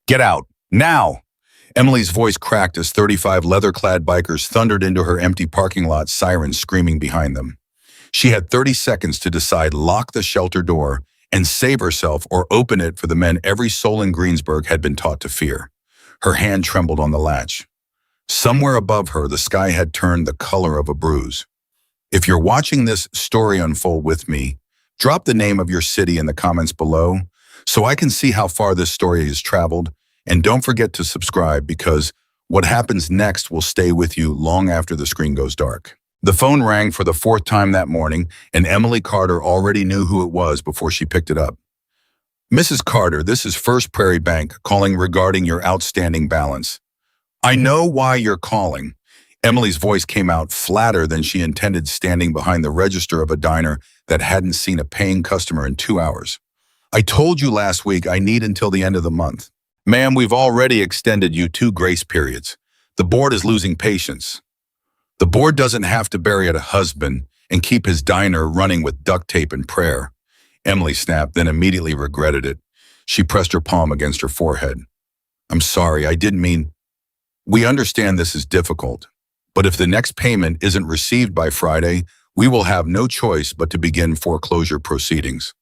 Get out, now! Emily's voice cracked as 35 leather-clad bikers thundered into her empty parking lot, sirens screaming behind them. She had 30 seconds to decide: lock the shelter door and save herself, or open it for the men every soul in Greensburg had been taught to fear. Her hand trembled on the latch. Somewhere above her, the sky had turned the color of a bruise. If you're watching this story unfold with me, drop the name of your city in the comments below so I can see how far this story has traveled. And don't forget to subscribe, because what happens next will stay with you long after the screen goes dark. The phone rang for the fourth time that morning, and Emily Carter already knew who it was before she picked it up. "Mrs. Carter, this is First Prairie Bank calling regarding your outstanding balance." "I know why you're calling." Emily's voice came out flatter than she intended, standing behind the register of a diner that hadn't seen a paying customer in 2 hours. "I told you last week I need until the end of the month." "Ma'am, we've already extended you 2 grace periods. The board is losing patience." "The board doesn't have to bury a husband and keep his diner running with duct tape and prayer." Emily snapped, then immediately regretted it. She pressed her palm against her forehead. "I'm sorry, I didn't mean..." "We understand this is difficult, but if the next payment isn't received by Friday, we will have no choice but to begin foreclosure proceedings."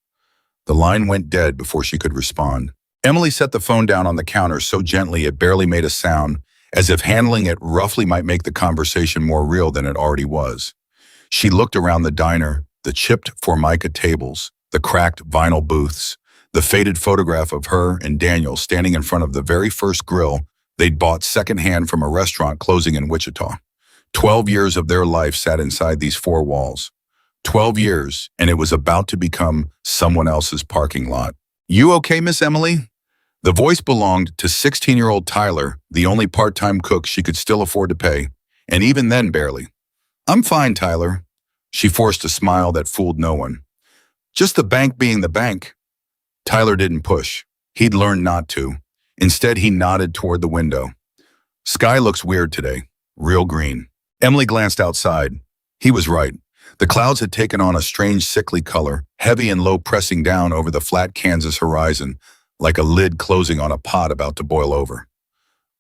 The line went dead before she could respond. Emily set the phone down on the counter so gently it barely made a sound, as if handling it roughly might make the conversation more real than it already was. She looked around the diner, the chipped Formica tables, the cracked vinyl booths, the faded photograph of her and Daniel standing in front of the very first grill they'd bought secondhand from a restaurant closing in Wichita. 12 years of their life sat inside these 4 walls. 12 years, and it was about to become someone else's parking lot. "You okay, Miss Emily?" The voice belonged to 16-year-old Tyler, the only part-time cook she could still afford to pay, and even then barely. "I'm fine, Tyler." She forced a smile that fooled no one. "Just the bank being the bank." Tyler didn't push. He'd learned not to. Instead, he nodded toward the window. "Sky looks weird today. Real green." Emily glanced outside. He was right. The clouds had taken on a strange sickly color, heavy and low, pressing down over the flat Kansas horizon, like a lid closing on a pot about to boil over.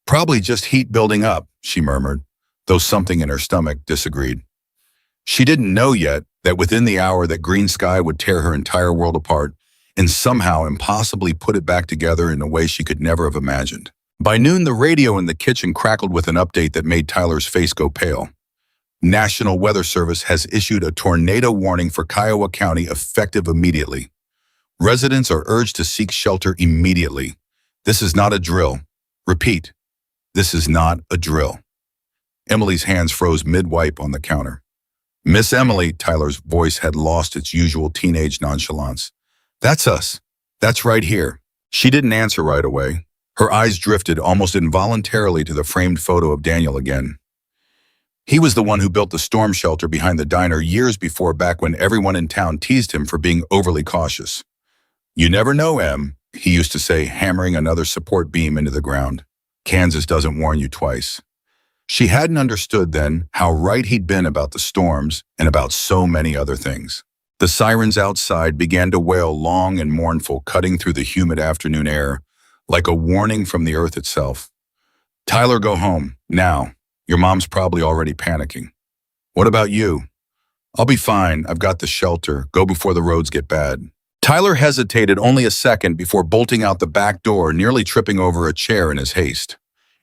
"Probably just heat building up," she murmured, though something in her stomach disagreed. She didn't know yet that within the hour that green sky would tear her entire world apart and somehow impossibly put it back together in a way she could never have imagined. By noon, the radio in the kitchen crackled with an update that made Tyler's face go pale. National Weather Service has issued a tornado warning for Kiowa County, effective immediately. Residents are urged to seek shelter immediately. This is not a drill. Repeat, this is not a drill. Emily's hands froze mid-wipe on the counter. "Miss Emily," Tyler's voice had lost its usual teenage nonchalance. "That's us. That's right here." She didn't answer right away. Her eyes drifted almost involuntarily to the framed photo of Daniel again. He was the one who built the storm shelter behind the diner years before, back when everyone in town teased him for being overly cautious. "You never know, Em," he used to say, hammering another support beam into the ground. "Kansas doesn't warn you twice." She hadn't understood then how right he'd been about the storms and about so many other things. The sirens outside began to wail, long and mournful, cutting through the humid afternoon air, like a warning from the earth itself. "Tyler, go home, now. Your mom's probably already panicking." "What about you?" "I'll be fine. I've got the shelter. Go before the roads get bad." Tyler hesitated only a second before bolting out the back door, nearly tripping over a chair in his haste.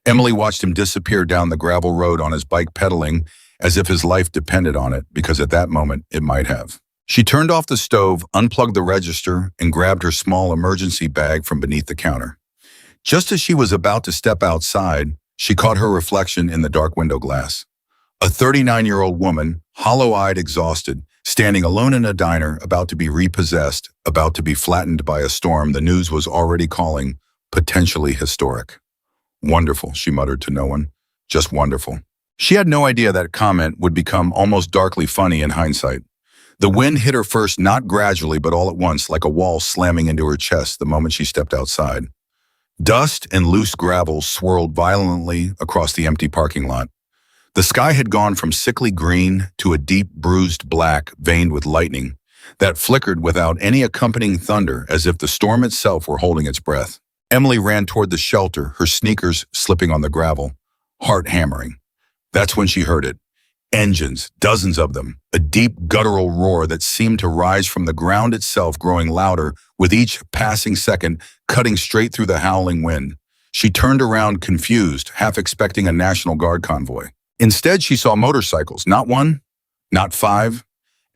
Emily watched him disappear down the gravel road on his bike, pedaling as if his life depended on it, because at that moment it might have. She turned off the stove, unplugged the register, and grabbed her small emergency bag from beneath the counter. Just as she was about to step outside, she caught her reflection in the dark window glass. A 39-year-old woman, hollow-eyed, exhausted, standing alone in a diner, about to be repossessed, about to be flattened by a storm the news was already calling potentially historic. "Wonderful," she muttered to no one. "Just wonderful." She had no idea that comment would become almost darkly funny in hindsight. The wind hit her first, not gradually, but all at once, like a wall slamming into her chest the moment she stepped outside. Dust and loose gravel swirled violently across the empty parking lot. The sky had gone from sickly green to a deep bruised black veined with lightning that flickered without any accompanying thunder, as if the storm itself were holding its breath. Emily ran toward the shelter, her sneakers slipping on the gravel, heart hammering. That's when she heard it. Engines, dozens of them, a deep guttural roar that seemed to rise from the ground itself, growing louder with each passing second, cutting straight through the howling wind. She turned around confused, half expecting a National Guard convoy. Instead, she saw motorcycles, not one, not five,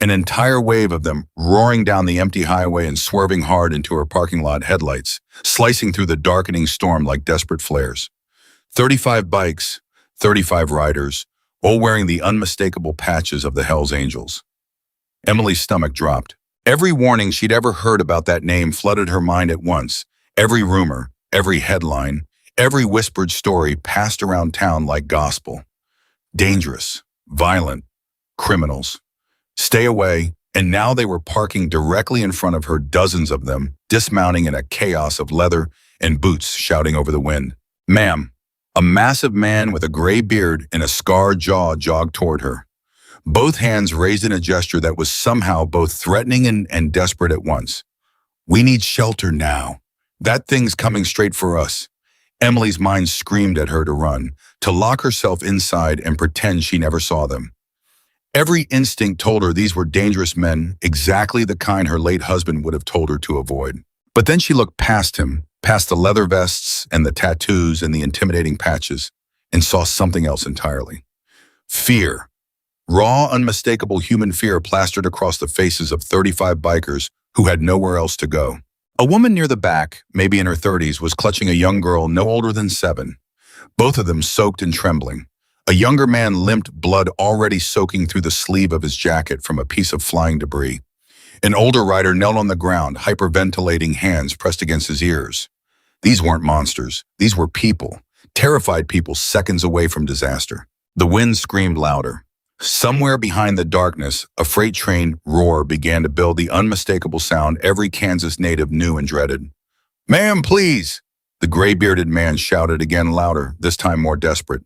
an entire wave of them roaring down the empty highway and swerving hard into her parking lot headlights, slicing through the darkening storm like desperate flares. 35 bikes, 35 riders, all wearing the unmistakable patches of the Hells Angels. Emily's stomach dropped. Every warning she'd ever heard about that name flooded her mind at once. Every rumor, every headline, every whispered story passed around town like gospel. Dangerous, violent, criminals. Stay away, and now they were parking directly in front of her, dozens of them, dismounting in a chaos of leather and boots shouting over the wind. "Ma'am." A massive man with a gray beard and a scarred jaw jogged toward her, both hands raised in a gesture that was somehow both threatening and desperate at once. "We need shelter now. That thing's coming straight for us." Emily's mind screamed at her to run, to lock herself inside and pretend she never saw them. Every instinct told her these were dangerous men, exactly the kind her late husband would have told her to avoid. But then she looked past him, past the leather vests and the tattoos and the intimidating patches, and saw something else entirely. Fear. Raw, unmistakable human fear plastered across the faces of 35 bikers who had nowhere else to go. A woman near the back, maybe in her 30s, was clutching a young girl no older than 7, both of them soaked and trembling. A younger man limped, blood already soaking through the sleeve of his jacket from a piece of flying debris. An older rider knelt on the ground, hyperventilating, hands pressed against his ears. These weren't monsters. These were people, terrified people seconds away from disaster. The wind screamed louder. Somewhere behind the darkness, a freight train roar began to build, the unmistakable sound every Kansas native knew and dreaded. "Ma'am, please!" The gray-bearded man shouted again, louder, this time more desperate.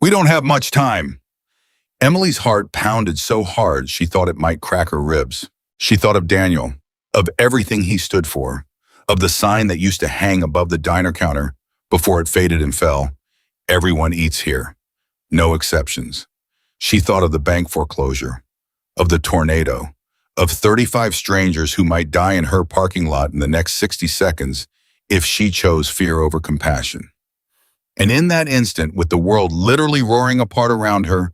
"We don't have much time." Emily's heart pounded so hard she thought it might crack her ribs. She thought of Daniel, of everything he stood for, of the sign that used to hang above the diner counter before it faded and fell. "Everyone eats here. No exceptions." She thought of the bank foreclosure, of the tornado, of 35 strangers who might die in her parking lot in the next 60 seconds if she chose fear over compassion. And in that instant, with the world literally roaring apart around her,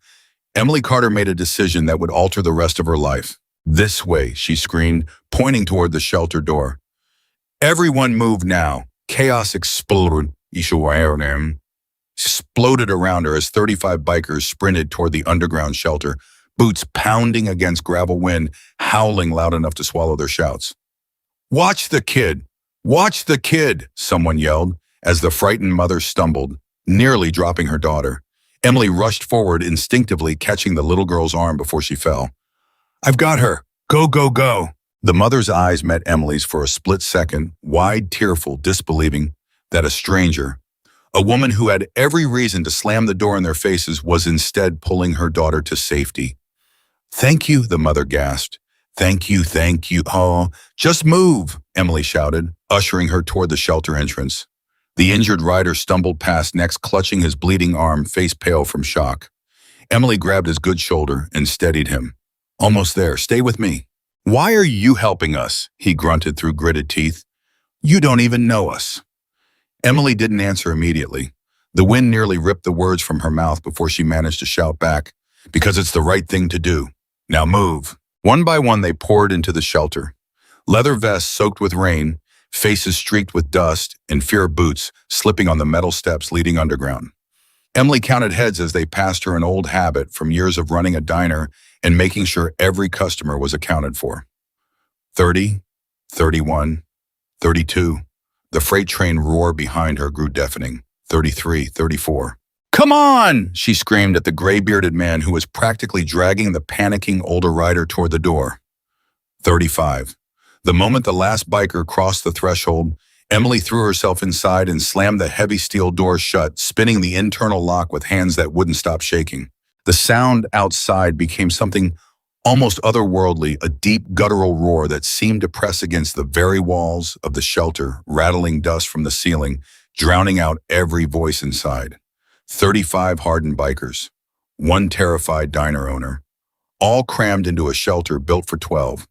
Emily Carter made a decision that would alter the rest of her life. "This way," she screamed, pointing toward the shelter door. "Everyone move now." Chaos exploded around her as 35 bikers sprinted toward the underground shelter, boots pounding against gravel wind, howling loud enough to swallow their shouts. "Watch the kid! Watch the kid!" someone yelled as the frightened mother stumbled, nearly dropping her daughter. Emily rushed forward, instinctively catching the little girl's arm before she fell. "I've got her! Go, go, go!" The mother's eyes met Emily's for a split second, wide, tearful, disbelieving that a stranger, a woman who had every reason to slam the door in their faces, was instead pulling her daughter to safety. "Thank you," the mother gasped. Thank you, thank you. Oh, just move," Emily shouted, ushering her toward the shelter entrance. The injured rider stumbled past next, clutching his bleeding arm, face pale from shock. Emily grabbed his good shoulder and steadied him. "Almost there. Stay with me." "Why are you helping us?" he grunted through gritted teeth. "You don't even know us." Emily didn't answer immediately. The wind nearly ripped the words from her mouth before she managed to shout back, "Because it's the right thing to do. Now move." One by one, they poured into the shelter. Leather vests soaked with rain, faces streaked with dust, and fear boots slipping on the metal steps leading underground. Emily counted heads as they passed her, an old habit from years of running a diner and making sure every customer was accounted for. 30, 31, 32. The freight train roar behind her grew deafening. 33, 34. "Come on!" she screamed at the gray-bearded man who was practically dragging the panicking older rider toward the door. 35. The moment the last biker crossed the threshold, Emily threw herself inside and slammed the heavy steel door shut, spinning the internal lock with hands that wouldn't stop shaking. The sound outside became something Almost otherworldly, a deep guttural roar that seemed to press against the very walls of the shelter, rattling dust from the ceiling, drowning out every voice inside. 35 hardened bikers, one terrified diner owner, all crammed into a shelter built for 12,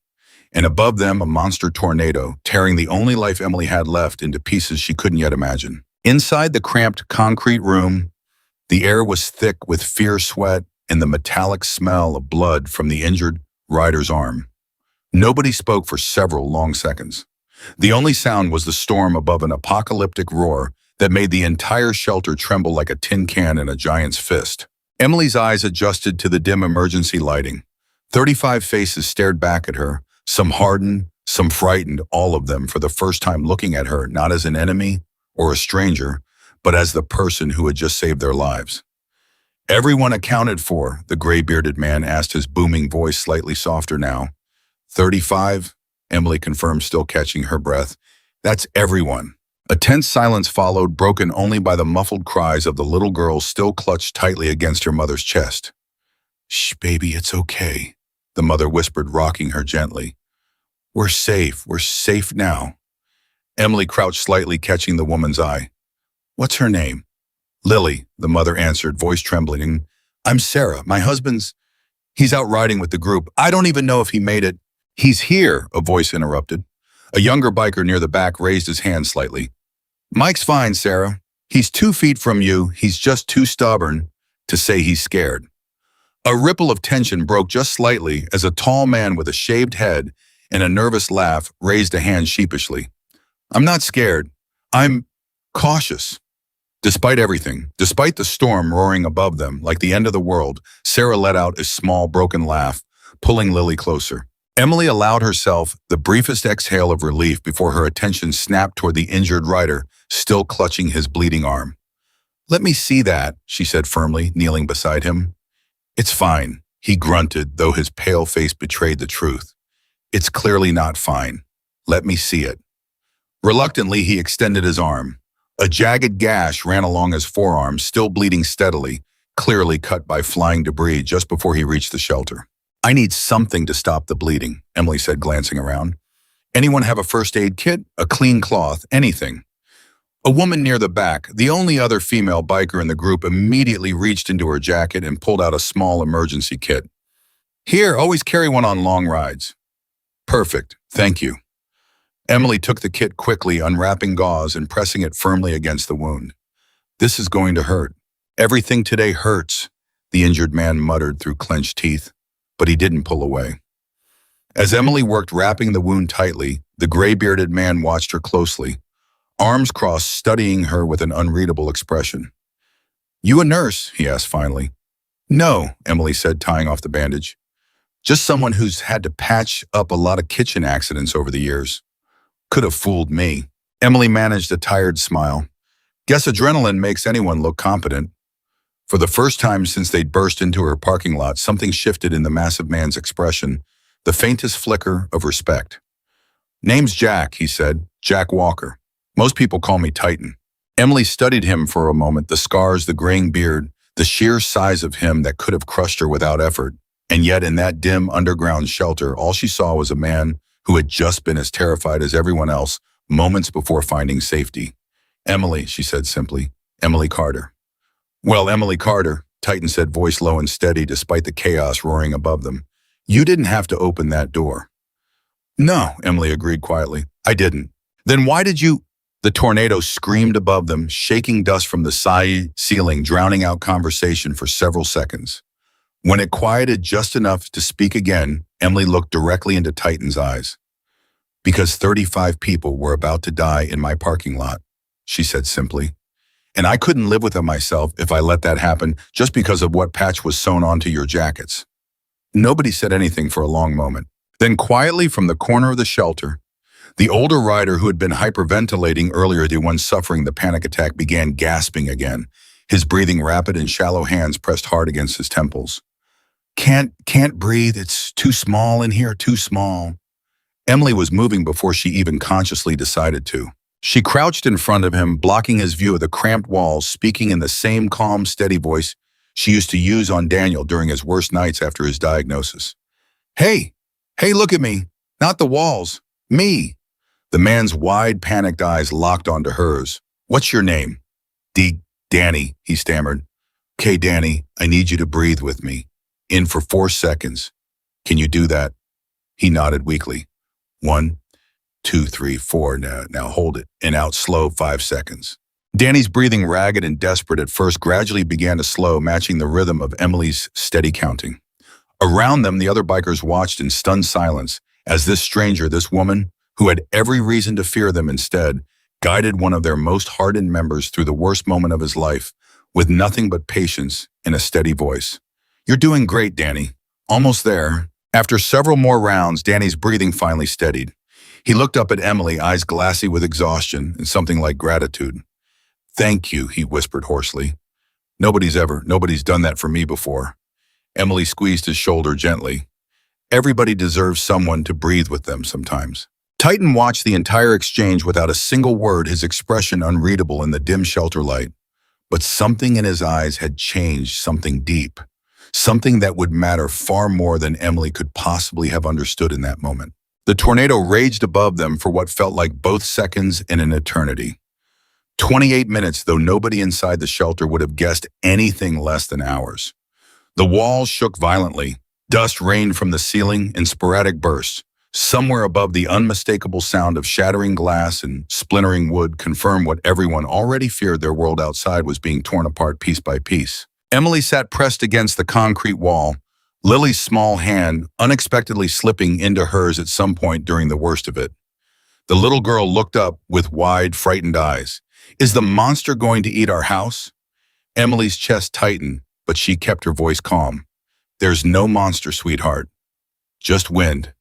and above them a monster tornado, tearing the only life Emily had left into pieces she couldn't yet imagine. Inside the cramped concrete room, the air was thick with fierce sweat and the metallic smell of blood from the injured rider's arm. Nobody spoke for several long seconds. The only sound was the storm above, an apocalyptic roar that made the entire shelter tremble like a tin can in a giant's fist. Emily's eyes adjusted to the dim emergency lighting. 35 faces stared back at her, some hardened, some frightened, all of them for the first time looking at her not as an enemy or a stranger, but as the person who had just saved their lives. "Everyone accounted for?" the gray-bearded man asked, his booming voice slightly softer now. 35, Emily confirmed, still catching her breath. "That's everyone." A tense silence followed, broken only by the muffled cries of the little girl still clutched tightly against her mother's chest. "Shh, baby, it's okay," the mother whispered, rocking her gently. We're safe now." Emily crouched slightly, catching the woman's eye. "What's her name?" "Lily," the mother answered, voice trembling. "I'm Sarah. My husband's... He's out riding with the group. I don't even know if he made it." "He's here," a voice interrupted. A younger biker near the back raised his hand slightly. "Mike's fine, Sarah. He's 2 feet from you. He's just too stubborn to say he's scared." A ripple of tension broke just slightly as a tall man with a shaved head and a nervous laugh raised a hand sheepishly. "I'm not scared. I'm cautious." Despite everything, despite the storm roaring above them like the end of the world, Sarah let out a small, broken laugh, pulling Lily closer. Emily allowed herself the briefest exhale of relief before her attention snapped toward the injured rider, still clutching his bleeding arm. "Let me see that," she said firmly, kneeling beside him. "It's fine," he grunted, though his pale face betrayed the truth. "It's clearly not fine. Let me see it." Reluctantly, he extended his arm. A jagged gash ran along his forearm, still bleeding steadily, clearly cut by flying debris just before he reached the shelter. "I need something to stop the bleeding," Emily said, glancing around. "Anyone have a first aid kit? A clean cloth? Anything?" A woman near the back, the only other female biker in the group, immediately reached into her jacket and pulled out a small emergency kit. "Here, always carry one on long rides." "Perfect, thank you." Emily took the kit quickly, unwrapping gauze and pressing it firmly against the wound. "This is going to hurt." "Everything today hurts," the injured man muttered through clenched teeth, but he didn't pull away. As Emily worked wrapping the wound tightly, the gray-bearded man watched her closely, arms crossed, studying her with an unreadable expression. "You a nurse?" he asked finally. "No," Emily said, tying off the bandage. "Just someone who's had to patch up a lot of kitchen accidents over the years." "Could have fooled me." Emily managed a tired smile. "Guess adrenaline makes anyone look competent." For the first time since they'd burst into her parking lot, something shifted in the massive man's expression, the faintest flicker of respect. "Name's Jack," he said. "Jack Walker. Most people call me Titan." Emily studied him for a moment, the scars, the graying beard, the sheer size of him that could have crushed her without effort. And yet in that dim underground shelter, all she saw was a man who had just been as terrified as everyone else moments before finding safety. "Emily," she said simply. "Emily Carter." "Well, Emily Carter," Titan said, voice low and steady despite the chaos roaring above them. "You didn't have to open that door." "No," Emily agreed quietly. "I didn't." "Then why did you—" The tornado screamed above them, shaking dust from the ceiling, drowning out conversation for several seconds. When it quieted just enough to speak again, Emily looked directly into Titan's eyes. "Because 35 people were about to die in my parking lot," she said simply. "And I couldn't live with them myself if I let that happen just because of what patch was sewn onto your jackets." Nobody said anything for a long moment. Then quietly from the corner of the shelter, the older rider who had been hyperventilating earlier, the one suffering the panic attack, began gasping again, his breathing rapid and shallow hands pressed hard against his temples. Can't breathe. It's too small in here, too small." Emily was moving before she even consciously decided to. She crouched in front of him, blocking his view of the cramped walls, speaking in the same calm, steady voice she used to use on Daniel during his worst nights after his diagnosis. Hey, hey, look at me. Not the walls. Me. The man's wide, panicked eyes locked onto hers. What's your name? Danny, he stammered. Okay, Danny, I need you to breathe with me. In for 4 seconds. Can you do that? He nodded weakly. 1, 2, 3, 4. Now hold it. And out slow 5 seconds. Danny's breathing, ragged and desperate at first, gradually began to slow, matching the rhythm of Emily's steady counting. Around them, the other bikers watched in stunned silence as this stranger, this woman, who had every reason to fear them instead, guided one of their most hardened members through the worst moment of his life with nothing but patience and a steady voice. You're doing great, Danny. Almost there. After several more rounds, Danny's breathing finally steadied. He looked up at Emily, eyes glassy with exhaustion and something like gratitude. Thank you, he whispered hoarsely. Nobody's done that for me before. Emily squeezed his shoulder gently. Everybody deserves someone to breathe with them sometimes. Titan watched the entire exchange without a single word, his expression unreadable in the dim shelter light. But something in his eyes had changed, something deep, something that would matter far more than Emily could possibly have understood in that moment. The tornado raged above them for what felt like both seconds and an eternity. 28 minutes, though nobody inside the shelter would have guessed anything less than hours. The walls shook violently. Dust rained from the ceiling in sporadic bursts. Somewhere above, the unmistakable sound of shattering glass and splintering wood confirmed what everyone already feared: their world outside was being torn apart piece by piece. Emily sat pressed against the concrete wall, Lily's small hand unexpectedly slipping into hers at some point during the worst of it. The little girl looked up with wide, frightened eyes. Is the monster going to eat our house? Emily's chest tightened, but she kept her voice calm. There's no monster, sweetheart. Just wind.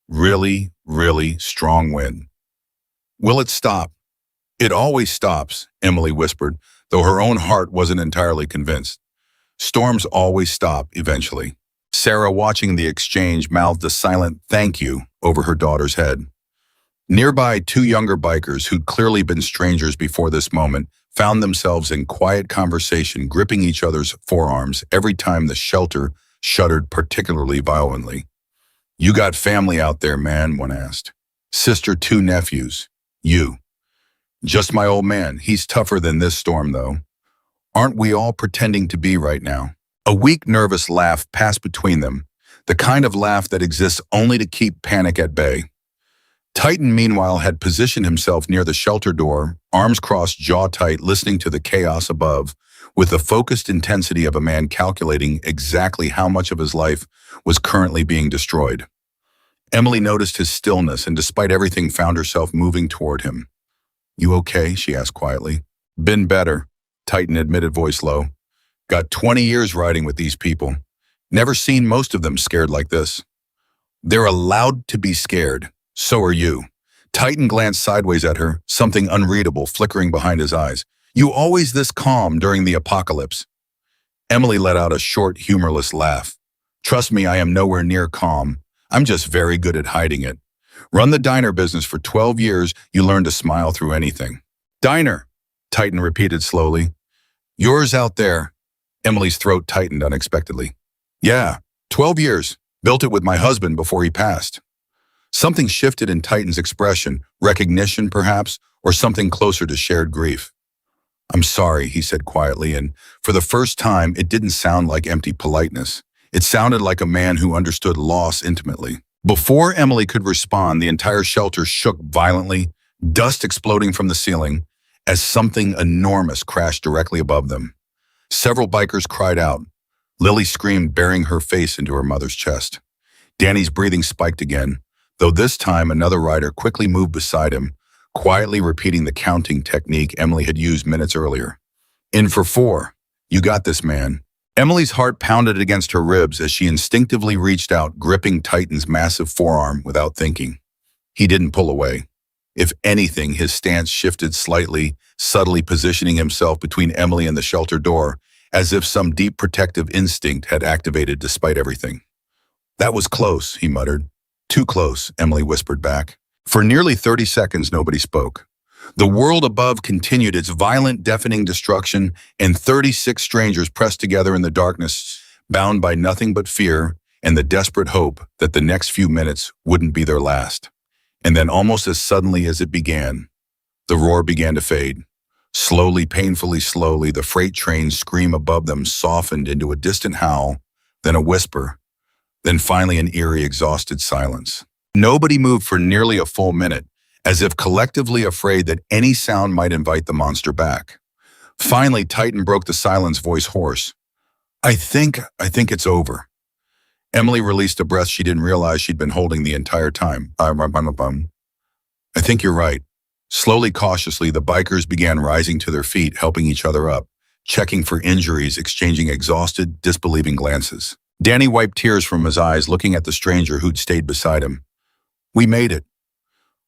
Really, really strong wind. Will it stop? It always stops, Emily whispered, though her own heart wasn't entirely convinced. Storms always stop, eventually. Sarah, watching the exchange, mouthed a silent thank you over her daughter's head. Nearby, 2 younger bikers, who'd clearly been strangers before this moment, found themselves in quiet conversation, gripping each other's forearms every time the shelter shuddered particularly violently. You got family out there, man, one asked. Sister, 2 nephews. You. Just my old man. He's tougher than this storm, though. Aren't we all pretending to be right now? A weak, nervous laugh passed between them, the kind of laugh that exists only to keep panic at bay. Titan, meanwhile, had positioned himself near the shelter door, arms crossed, jaw tight, listening to the chaos above, with the focused intensity of a man calculating exactly how much of his life was currently being destroyed. Emily noticed his stillness and, despite everything, found herself moving toward him. You okay? She asked quietly. Been better, Titan admitted, voice low. Got 20 years riding with these people. Never seen most of them scared like this. They're allowed to be scared. So are you. Titan glanced sideways at her, something unreadable flickering behind his eyes. You always this calm during the apocalypse? Emily let out a short, humorless laugh. Trust me, I am nowhere near calm. I'm just very good at hiding it. Run the diner business for 12 years, you learn to smile through anything. Diner, Titan repeated slowly. Yours out there. Emily's throat tightened unexpectedly. Yeah, 12 years. Built it with my husband before he passed. Something shifted in Titan's expression, recognition perhaps, or something closer to shared grief. I'm sorry, he said quietly, and for the first time, it didn't sound like empty politeness. It sounded like a man who understood loss intimately. Before Emily could respond, the entire shelter shook violently, dust exploding from the ceiling, as something enormous crashed directly above them. Several bikers cried out. Lily screamed, burying her face into her mother's chest. Danny's breathing spiked again, though this time another rider quickly moved beside him, quietly repeating the counting technique Emily had used minutes earlier. In for 4. You got this, man. Emily's heart pounded against her ribs as she instinctively reached out, gripping Titan's massive forearm without thinking. He didn't pull away. If anything, his stance shifted slightly, subtly positioning himself between Emily and the shelter door, as if some deep protective instinct had activated despite everything. That was close, he muttered. Too close, Emily whispered back. For nearly 30 seconds, nobody spoke. The world above continued its violent, deafening destruction, and 36 strangers pressed together in the darkness, bound by nothing but fear, and the desperate hope that the next few minutes wouldn't be their last. And then almost as suddenly as it began, the roar began to fade. Slowly, painfully slowly, the freight train's scream above them softened into a distant howl, then a whisper, then finally an eerie, exhausted silence. Nobody moved for nearly a full minute, as if collectively afraid that any sound might invite the monster back. Finally, Titan broke the silence, voice hoarse. I think it's over." Emily released a breath she didn't realize she'd been holding the entire time. "I think you're right." Slowly, cautiously, the bikers began rising to their feet, helping each other up, checking for injuries, exchanging exhausted, disbelieving glances. Danny wiped tears from his eyes, looking at the stranger who'd stayed beside him. "We made it.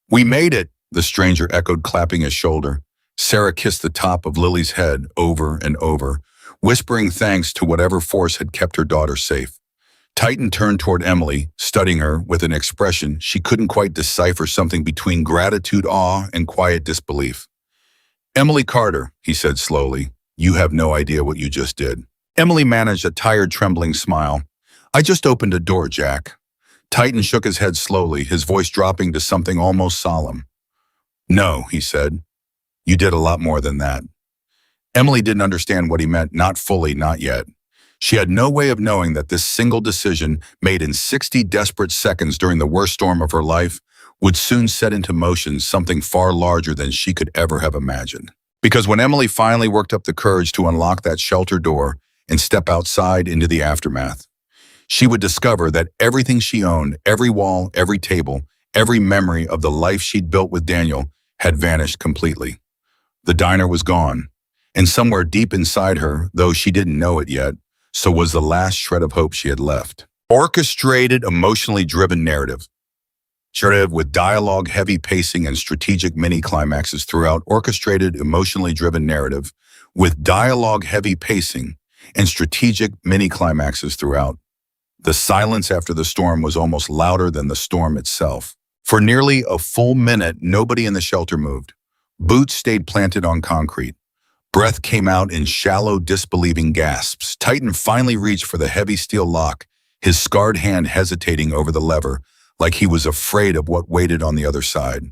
We made it," the stranger echoed, clapping his shoulder. Sarah kissed the top of Lily's head over and over, whispering thanks to whatever force had kept her daughter safe. Titan turned toward Emily, studying her with an expression she couldn't quite decipher, something between gratitude, awe, and quiet disbelief. "Emily Carter," he said slowly, "you have no idea what you just did." Emily managed a tired, trembling smile. "I just opened a door, Jack." Titan shook his head slowly, his voice dropping to something almost solemn. "No," he said, "you did a lot more than that." Emily didn't understand what he meant, not fully, not yet. She had no way of knowing that this single decision, made in 60 desperate seconds during the worst storm of her life, would soon set into motion something far larger than she could ever have imagined. Because when Emily finally worked up the courage to unlock that shelter door and step outside into the aftermath, she would discover that everything she owned, every wall, every table, every memory of the life she'd built with Daniel, had vanished completely. The diner was gone, and somewhere deep inside her, though she didn't know it yet, so was the last shred of hope she had left. Orchestrated, emotionally driven narrative with dialogue-heavy pacing and strategic mini-climaxes throughout. Orchestrated, emotionally driven narrative with dialogue-heavy pacing and strategic mini-climaxes throughout. The silence after the storm was almost louder than the storm itself. For nearly a full minute, nobody in the shelter moved. Boots stayed planted on concrete. Breath came out in shallow, disbelieving gasps. Titan finally reached for the heavy steel lock, his scarred hand hesitating over the lever, like he was afraid of what waited on the other side.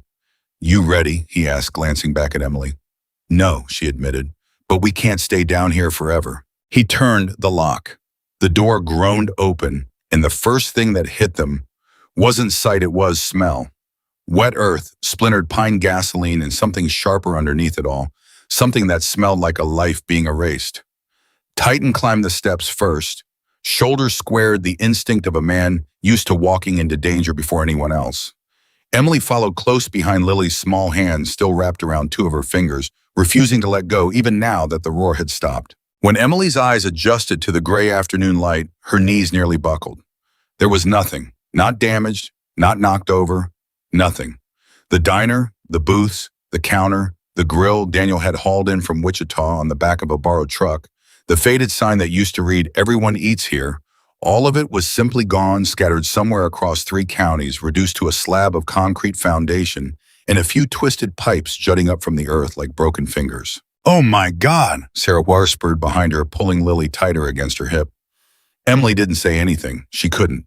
"You ready?" he asked, glancing back at Emily. "No," she admitted, "but we can't stay down here forever." He turned the lock. The door groaned open, and the first thing that hit them wasn't sight, it was smell. Wet earth, splintered pine gasoline, and something sharper underneath it all. Something that smelled like a life being erased. Titan climbed the steps first, shoulders squared, the instinct of a man used to walking into danger before anyone else. Emily followed close behind, Lily's small hand still wrapped around two of her fingers, refusing to let go even now that the roar had stopped. When Emily's eyes adjusted to the gray afternoon light, her knees nearly buckled. There was nothing, not damaged, not knocked over, nothing. The diner, the booths, the counter, the grill Daniel had hauled in from Wichita on the back of a borrowed truck, the faded sign that used to read, "Everyone eats here," all of it was simply gone, scattered somewhere across 3 counties, reduced to a slab of concrete foundation and a few twisted pipes jutting up from the earth like broken fingers. "Oh my God," Sarah whispered behind her, pulling Lily tighter against her hip. Emily didn't say anything. She couldn't.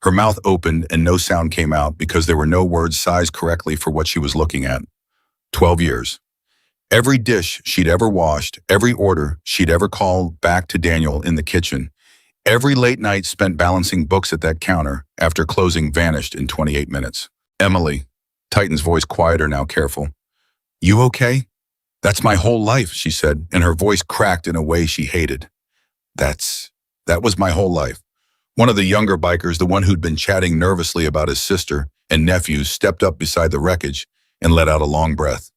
Her mouth opened and no sound came out because there were no words sized correctly for what she was looking at. 12 years. Every dish she'd ever washed, every order she'd ever called back to Daniel in the kitchen, every late night spent balancing books at that counter after closing vanished in 28 minutes. "Emily," Titan's voice quieter now, careful. "You okay?" "That's my whole life," she said, and her voice cracked in a way she hated. That was my whole life." One of the younger bikers, the one who'd been chatting nervously about his sister and nephews, stepped up beside the wreckage and let out a long breath.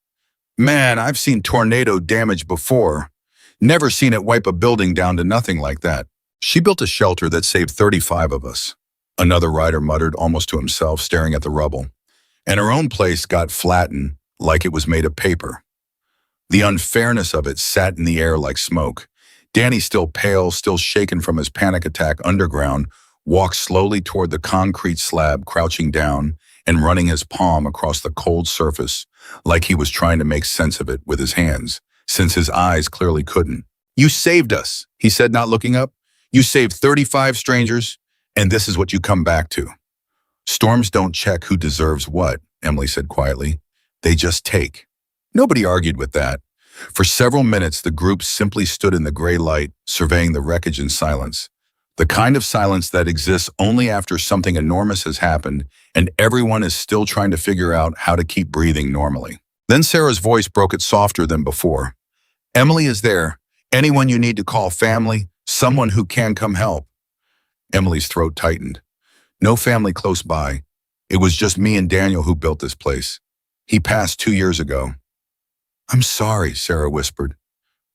"Man, I've seen tornado damage before. Never seen it wipe a building down to nothing like that." "She built a shelter that saved 35 of us," another rider muttered almost to himself, staring at the rubble. "And her own place got flattened like it was made of paper." The unfairness of it sat in the air like smoke. Danny, still pale, still shaken from his panic attack underground, walked slowly toward the concrete slab, crouching down and running his palm across the cold surface like he was trying to make sense of it with his hands, since his eyes clearly couldn't. "You saved us," he said, not looking up. "You saved 35 strangers, And this is what you come back to. Storms don't check who deserves what, Emily said quietly. They just take. Nobody argued with that. For several minutes, the group simply stood in the gray light, surveying the wreckage in silence. The kind of silence that exists only after something enormous has happened and everyone is still trying to figure out how to keep breathing normally. Then Sarah's voice broke it softer than before. Emily is there. Anyone you need to call family, someone who can come help. Emily's throat tightened. No family close by. It was just me and Daniel who built this place. He passed 2 years ago. I'm sorry, Sarah whispered.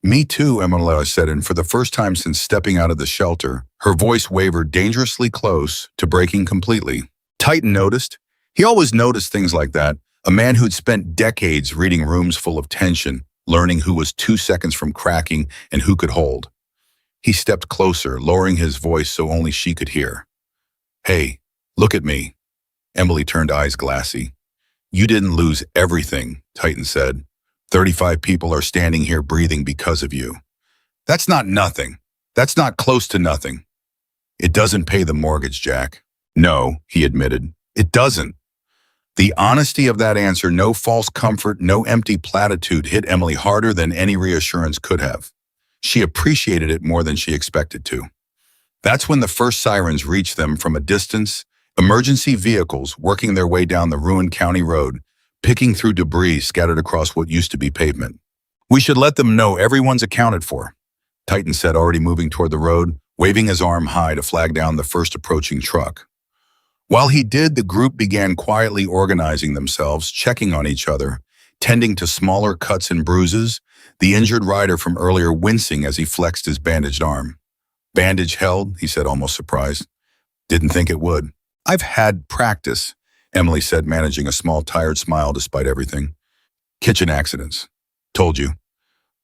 Me too, Emily said, and for the first time since stepping out of the shelter, her voice wavered dangerously close to breaking completely. Titan noticed. He always noticed things like that. A man who'd spent decades reading rooms full of tension, learning who was 2 seconds from cracking and who could hold. He stepped closer, lowering his voice so only she could hear. Hey, look at me. Emily turned eyes glassy. You didn't lose everything, Titan said. 35 people are standing here breathing because of you. That's not nothing. That's not close to nothing. It doesn't pay the mortgage, Jack. No, he admitted. It doesn't. The honesty of that answer, no false comfort, no empty platitude, hit Emily harder than any reassurance could have. She appreciated it more than she expected to. That's when the first sirens reached them from a distance, emergency vehicles working their way down the ruined county road, picking through debris scattered across what used to be pavement. We should let them know everyone's accounted for, Titan said, already moving toward the road, waving his arm high to flag down the first approaching truck. While he did, the group began quietly organizing themselves, checking on each other, tending to smaller cuts and bruises, the injured rider from earlier wincing as he flexed his bandaged arm. Bandage held, he said, almost surprised. Didn't think it would. I've had practice, Emily said, managing a small, tired smile despite everything. Kitchen accidents. Told you.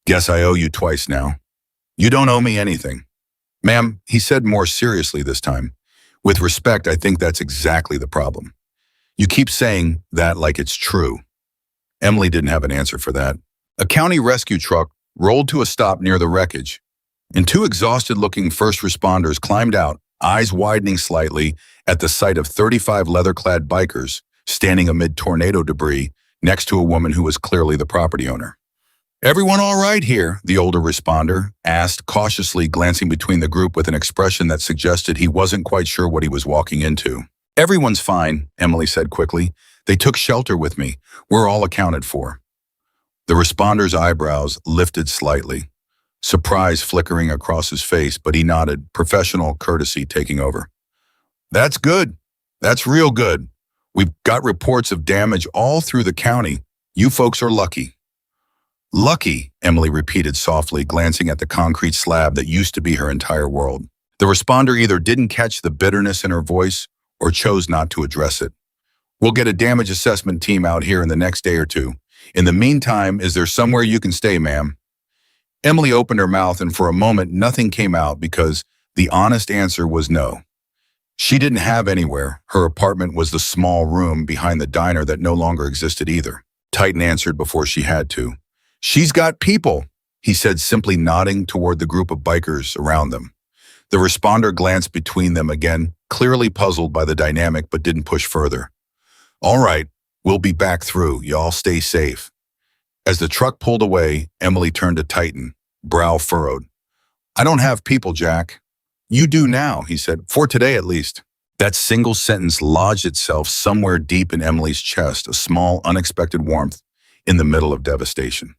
Guess I owe you twice now. You don't owe me anything. Ma'am, he said more seriously this time. With respect, I think that's exactly the problem. You keep saying that like it's true. Emily didn't have an answer for that. A county rescue truck rolled to a stop near the wreckage, and 2 exhausted-looking first responders climbed out, eyes widening slightly, at the sight of 35 leather-clad bikers standing amid tornado debris next to a woman who was clearly the property owner. Everyone all right here? The older responder asked, cautiously glancing between the group with an expression that suggested he wasn't quite sure what he was walking into. Everyone's fine, Emily said quickly. They took shelter with me. We're all accounted for. The responder's eyebrows lifted slightly, surprise flickering across his face, but he nodded, professional courtesy taking over. That's good. That's real good. We've got reports of damage all through the county. You folks are lucky. Lucky, Emily repeated softly, glancing at the concrete slab that used to be her entire world. The responder either didn't catch the bitterness in her voice or chose not to address it. We'll get a damage assessment team out here in the next day or 2. In the meantime, is there somewhere you can stay, ma'am? Emily opened her mouth, and for a moment nothing came out because the honest answer was no. She didn't have anywhere. Her apartment was the small room behind the diner that no longer existed either. Titan answered before she had to. She's got people, he said, simply nodding toward the group of bikers around them. The responder glanced between them again, clearly puzzled by the dynamic, but didn't push further. All right, we'll be back through. Y'all stay safe. As the truck pulled away, Emily turned to Titan, brow furrowed. I don't have people, Jack. You do now, he said, for today at least. That single sentence lodged itself somewhere deep in Emily's chest, a small, unexpected warmth in the middle of devastation.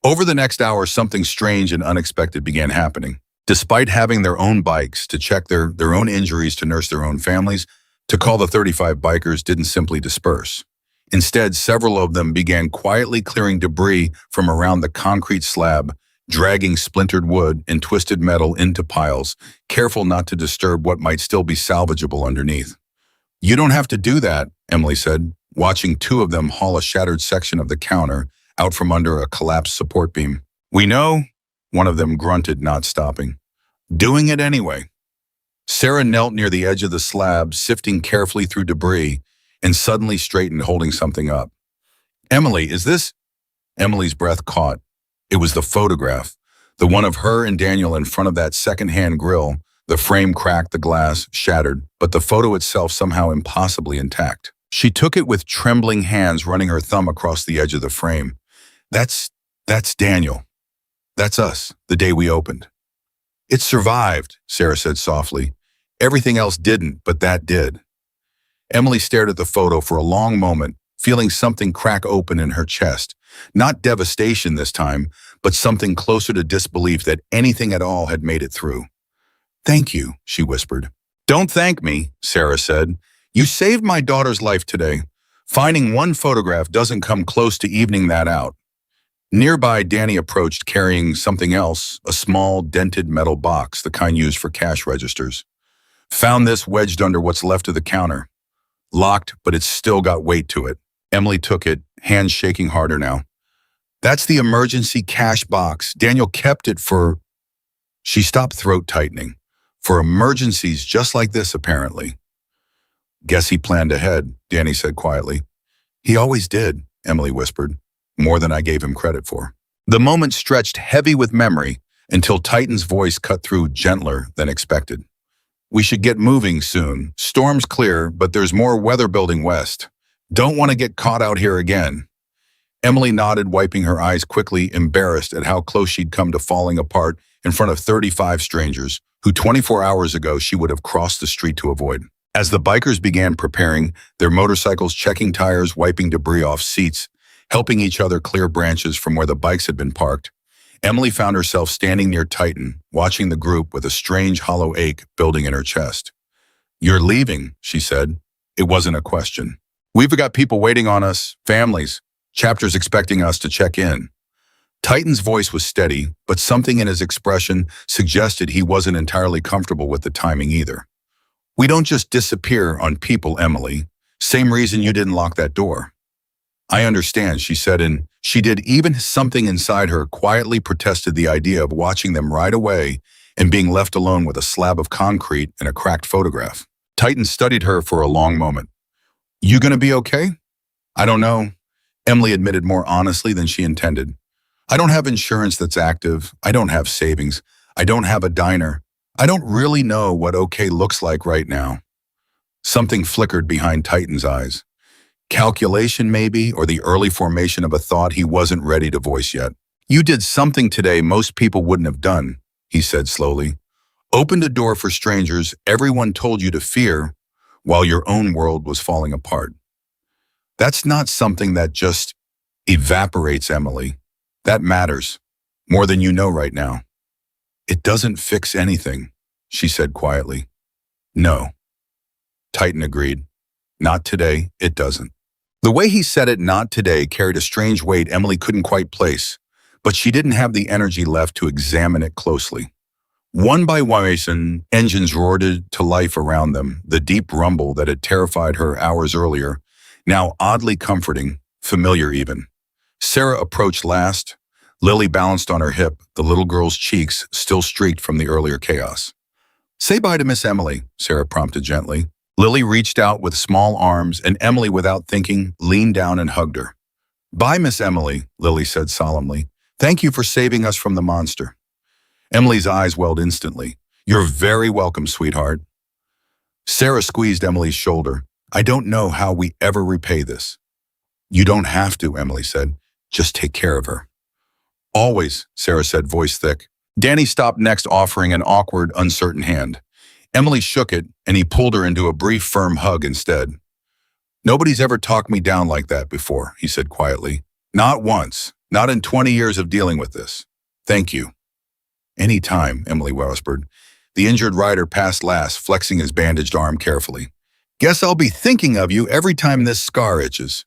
Over the next hour, something strange and unexpected began happening. Despite having their own bikes to check their own injuries, to nurse their own families, to call the 35 bikers didn't simply disperse. Instead, several of them began quietly clearing debris from around the concrete slab, dragging splintered wood and twisted metal into piles, careful not to disturb what might still be salvageable underneath. You don't have to do that, Emily said, watching 2 of them haul a shattered section of the counter out from under a collapsed support beam. We know, one of them grunted, not stopping. Doing it anyway. Sarah knelt near the edge of the slab, sifting carefully through debris, and suddenly straightened, holding something up. Emily, is this? Emily's breath caught. It was the photograph, the one of her and Daniel in front of that second-hand grill, The frame cracked, the glass shattered, but the photo itself somehow impossibly intact. She took it with trembling hands, running her thumb across the edge of the frame. That's Daniel. That's us, the day we opened. It survived, Sarah said softly. Everything else didn't, but that did. Emily stared at the photo for a long moment, feeling something crack open in her chest. Not devastation this time, but something closer to disbelief that anything at all had made it through. Thank you, she whispered. Don't thank me, Sarah said. You saved my daughter's life today. Finding one photograph doesn't come close to evening that out. Nearby, Danny approached carrying something else, a small, dented metal box, the kind used for cash registers. Found this wedged under what's left of the counter. Locked, but it's still got weight to it. Emily took it, hands shaking harder now. That's the emergency cash box. Daniel kept it for... She stopped, throat tightening. For emergencies just like this, apparently. Guess he planned ahead, Danny said quietly. He always did, Emily whispered, more than I gave him credit for. The moment stretched heavy with memory until Titan's voice cut through gentler than expected. We should get moving soon. Storm's clear, but there's more weather building west. Don't want to get caught out here again. Emily nodded, wiping her eyes quickly, embarrassed at how close she'd come to falling apart in front of 35 strangers, who 24 hours ago she would have crossed the street to avoid. As the bikers began preparing, their motorcycles checking tires, wiping debris off seats, helping each other clear branches from where the bikes had been parked, Emily found herself standing near Titan, watching the group with a strange hollow ache building in her chest. You're leaving, she said. It wasn't a question. We've got people waiting on us, families, chapters expecting us to check in. Titan's voice was steady, but something in his expression suggested he wasn't entirely comfortable with the timing either. We don't just disappear on people, Emily. Same reason you didn't lock that door. I understand, she said, and she did. Even something inside her quietly protested the idea of watching them ride away and being left alone with a slab of concrete and a cracked photograph. Titan studied her for a long moment. You gonna be okay? I don't know, Emily admitted more honestly than she intended. I don't have insurance that's active. I don't have savings. I don't have a diner. I don't really know what okay looks like right now. Something flickered behind Titan's eyes. Calculation maybe, or the early formation of a thought he wasn't ready to voice yet. You did something today most people wouldn't have done, he said slowly. Opened a door for strangers everyone told you to fear while your own world was falling apart. That's not something that just evaporates, Emily. That matters, more than you know right now. It doesn't fix anything, she said quietly. No. Titan agreed. Not today, it doesn't. The way he said it, not today, carried a strange weight Emily couldn't quite place, but she didn't have the energy left to examine it closely. One by one, engines roared to life around them, the deep rumble that had terrified her hours earlier, now oddly comforting, familiar even. Sarah approached last. Lily balanced on her hip, the little girl's cheeks still streaked from the earlier chaos. Say bye to Miss Emily, Sarah prompted gently. Lily reached out with small arms, and Emily, without thinking, leaned down and hugged her. Bye, Miss Emily, Lily said solemnly. Thank you for saving us from the monster. Emily's eyes welled instantly. You're very welcome, sweetheart. Sarah squeezed Emily's shoulder. I don't know how we ever repay this. You don't have to, Emily said. Just take care of her. Always, Sarah said, voice thick. Danny stopped next, offering an awkward, uncertain hand. Emily shook it, and he pulled her into a brief, firm hug instead. Nobody's ever talked me down like that before, he said quietly. Not once. Not in 20 years of dealing with this. Thank you. Any time, Emily whispered. The injured rider passed last, flexing his bandaged arm carefully. Guess I'll be thinking of you every time this scar itches.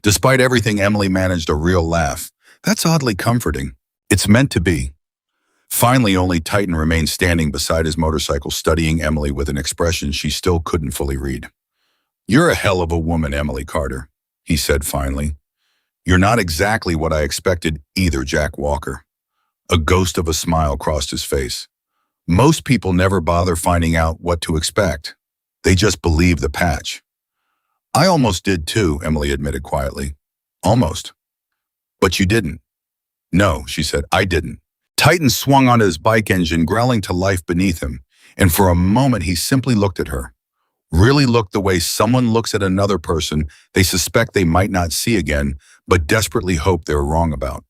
Despite everything, Emily managed a real laugh. That's oddly comforting. It's meant to be. Finally, only Titan remained standing beside his motorcycle, studying Emily with an expression she still couldn't fully read. You're a hell of a woman, Emily Carter, he said finally. You're not exactly what I expected either, Jack Walker. A ghost of a smile crossed his face. Most people never bother finding out what to expect. They just believe the patch. I almost did too, Emily admitted quietly. Almost. But you didn't. No, she said, I didn't. Titan swung onto his bike engine, growling to life beneath him. And for a moment, he simply looked at her. Really looked the way someone looks at another person they suspect they might not see again, but desperately hope they're wrong about.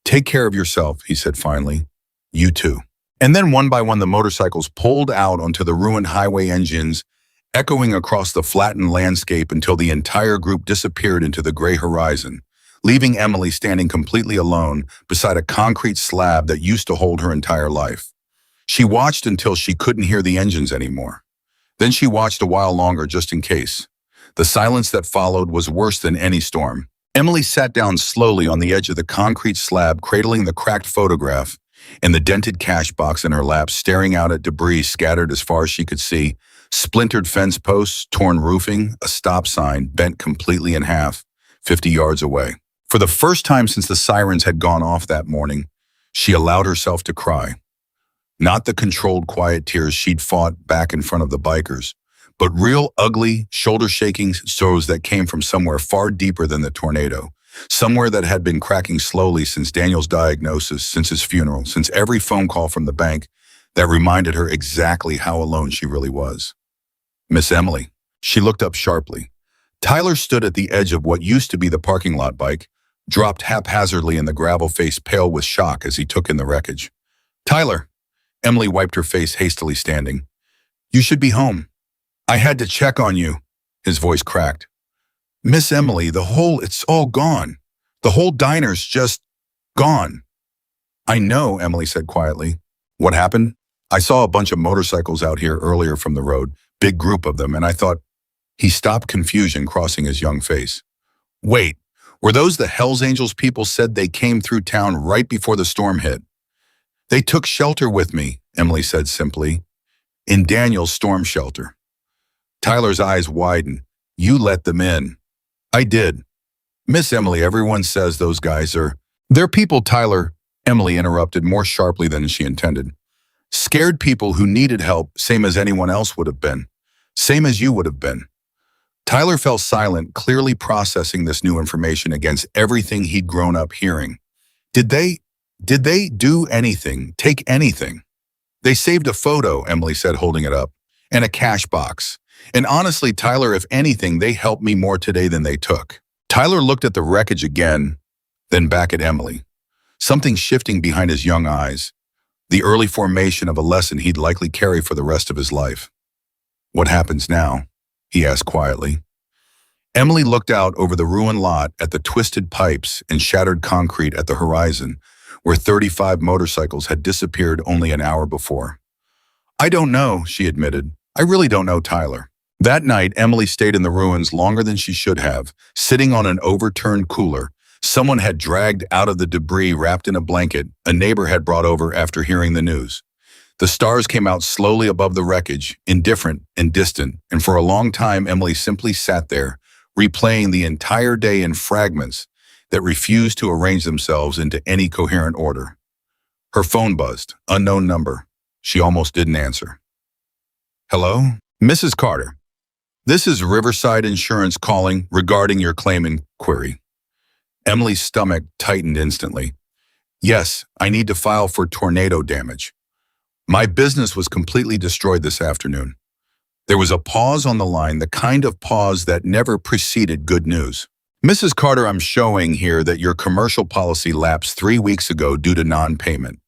"Take care of yourself," he said finally. "You too." And then one by one the motorcycles pulled out onto the ruined highway, engines echoing across the flattened landscape until the entire group disappeared into the gray horizon, leaving Emily standing completely alone beside a concrete slab that used to hold her entire life. She watched until she couldn't hear the engines anymore. Then she watched a while longer just in case. The silence that followed was worse than any storm. Emily sat down slowly on the edge of the concrete slab, cradling the cracked photograph and the dented cash box in her lap, staring out at debris scattered as far as she could see, splintered fence posts, torn roofing, a stop sign bent completely in half, 50 yards away. For the first time since the sirens had gone off that morning, she allowed herself to cry. Not the controlled, quiet tears she'd fought back in front of the bikers, but real, ugly, shoulder-shaking sobs that came from somewhere far deeper than the tornado, somewhere that had been cracking slowly since Daniel's diagnosis, since his funeral, since every phone call from the bank that reminded her exactly how alone she really was. "Miss Emily." She looked up sharply. Tyler stood at the edge of what used to be the parking lot bike, dropped haphazardly in the gravel, face pale with shock as he took in the wreckage. "Tyler." Emily wiped her face, hastily standing. "You should be home. I had to check on you." His voice cracked. "Miss Emily, it's all gone. The whole diner's just gone." "I know," Emily said quietly. "What happened?" "I saw a bunch of motorcycles out here earlier from the road, big group of them, and I thought—" He stopped, confusion crossing his young face. "Wait, were those the Hells Angels people said they came through town right before the storm hit?" "They took shelter with me," Emily said simply, "in Daniel's storm shelter." Tyler's eyes widened. "You let them in." "I did." "Miss Emily, everyone says those guys are—" "They're people, Tyler," Emily interrupted more sharply than she intended. "Scared people who needed help, same as anyone else would have been. Same as you would have been." Tyler fell silent, clearly processing this new information against everything he'd grown up hearing. Did they do anything, take anything?" "They saved a photo," Emily said, holding it up, "and a cash box. And honestly, Tyler, if anything, they helped me more today than they took." Tyler looked at the wreckage again, then back at Emily. Something shifting behind his young eyes, the early formation of a lesson he'd likely carry for the rest of his life. "What happens now?" he asked quietly. Emily looked out over the ruined lot at the twisted pipes and shattered concrete at the horizon, where 35 motorcycles had disappeared only an hour before. "I don't know," she admitted. "I really don't know, Tyler." That night, Emily stayed in the ruins longer than she should have, sitting on an overturned cooler. Someone had dragged out of the debris wrapped in a blanket a neighbor had brought over after hearing the news. The stars came out slowly above the wreckage, indifferent and distant, and for a long time Emily simply sat there, replaying the entire day in fragments that refused to arrange themselves into any coherent order. Her phone buzzed, unknown number. She almost didn't answer. "Hello? Mrs. Carter. This is Riverside Insurance calling regarding your claim inquiry." Emily's stomach tightened instantly. "Yes, I need to file for tornado damage. My business was completely destroyed this afternoon." There was a pause on the line, the kind of pause that never preceded good news. "Mrs. Carter, I'm showing here that your commercial policy lapsed 3 weeks ago due to non-payment.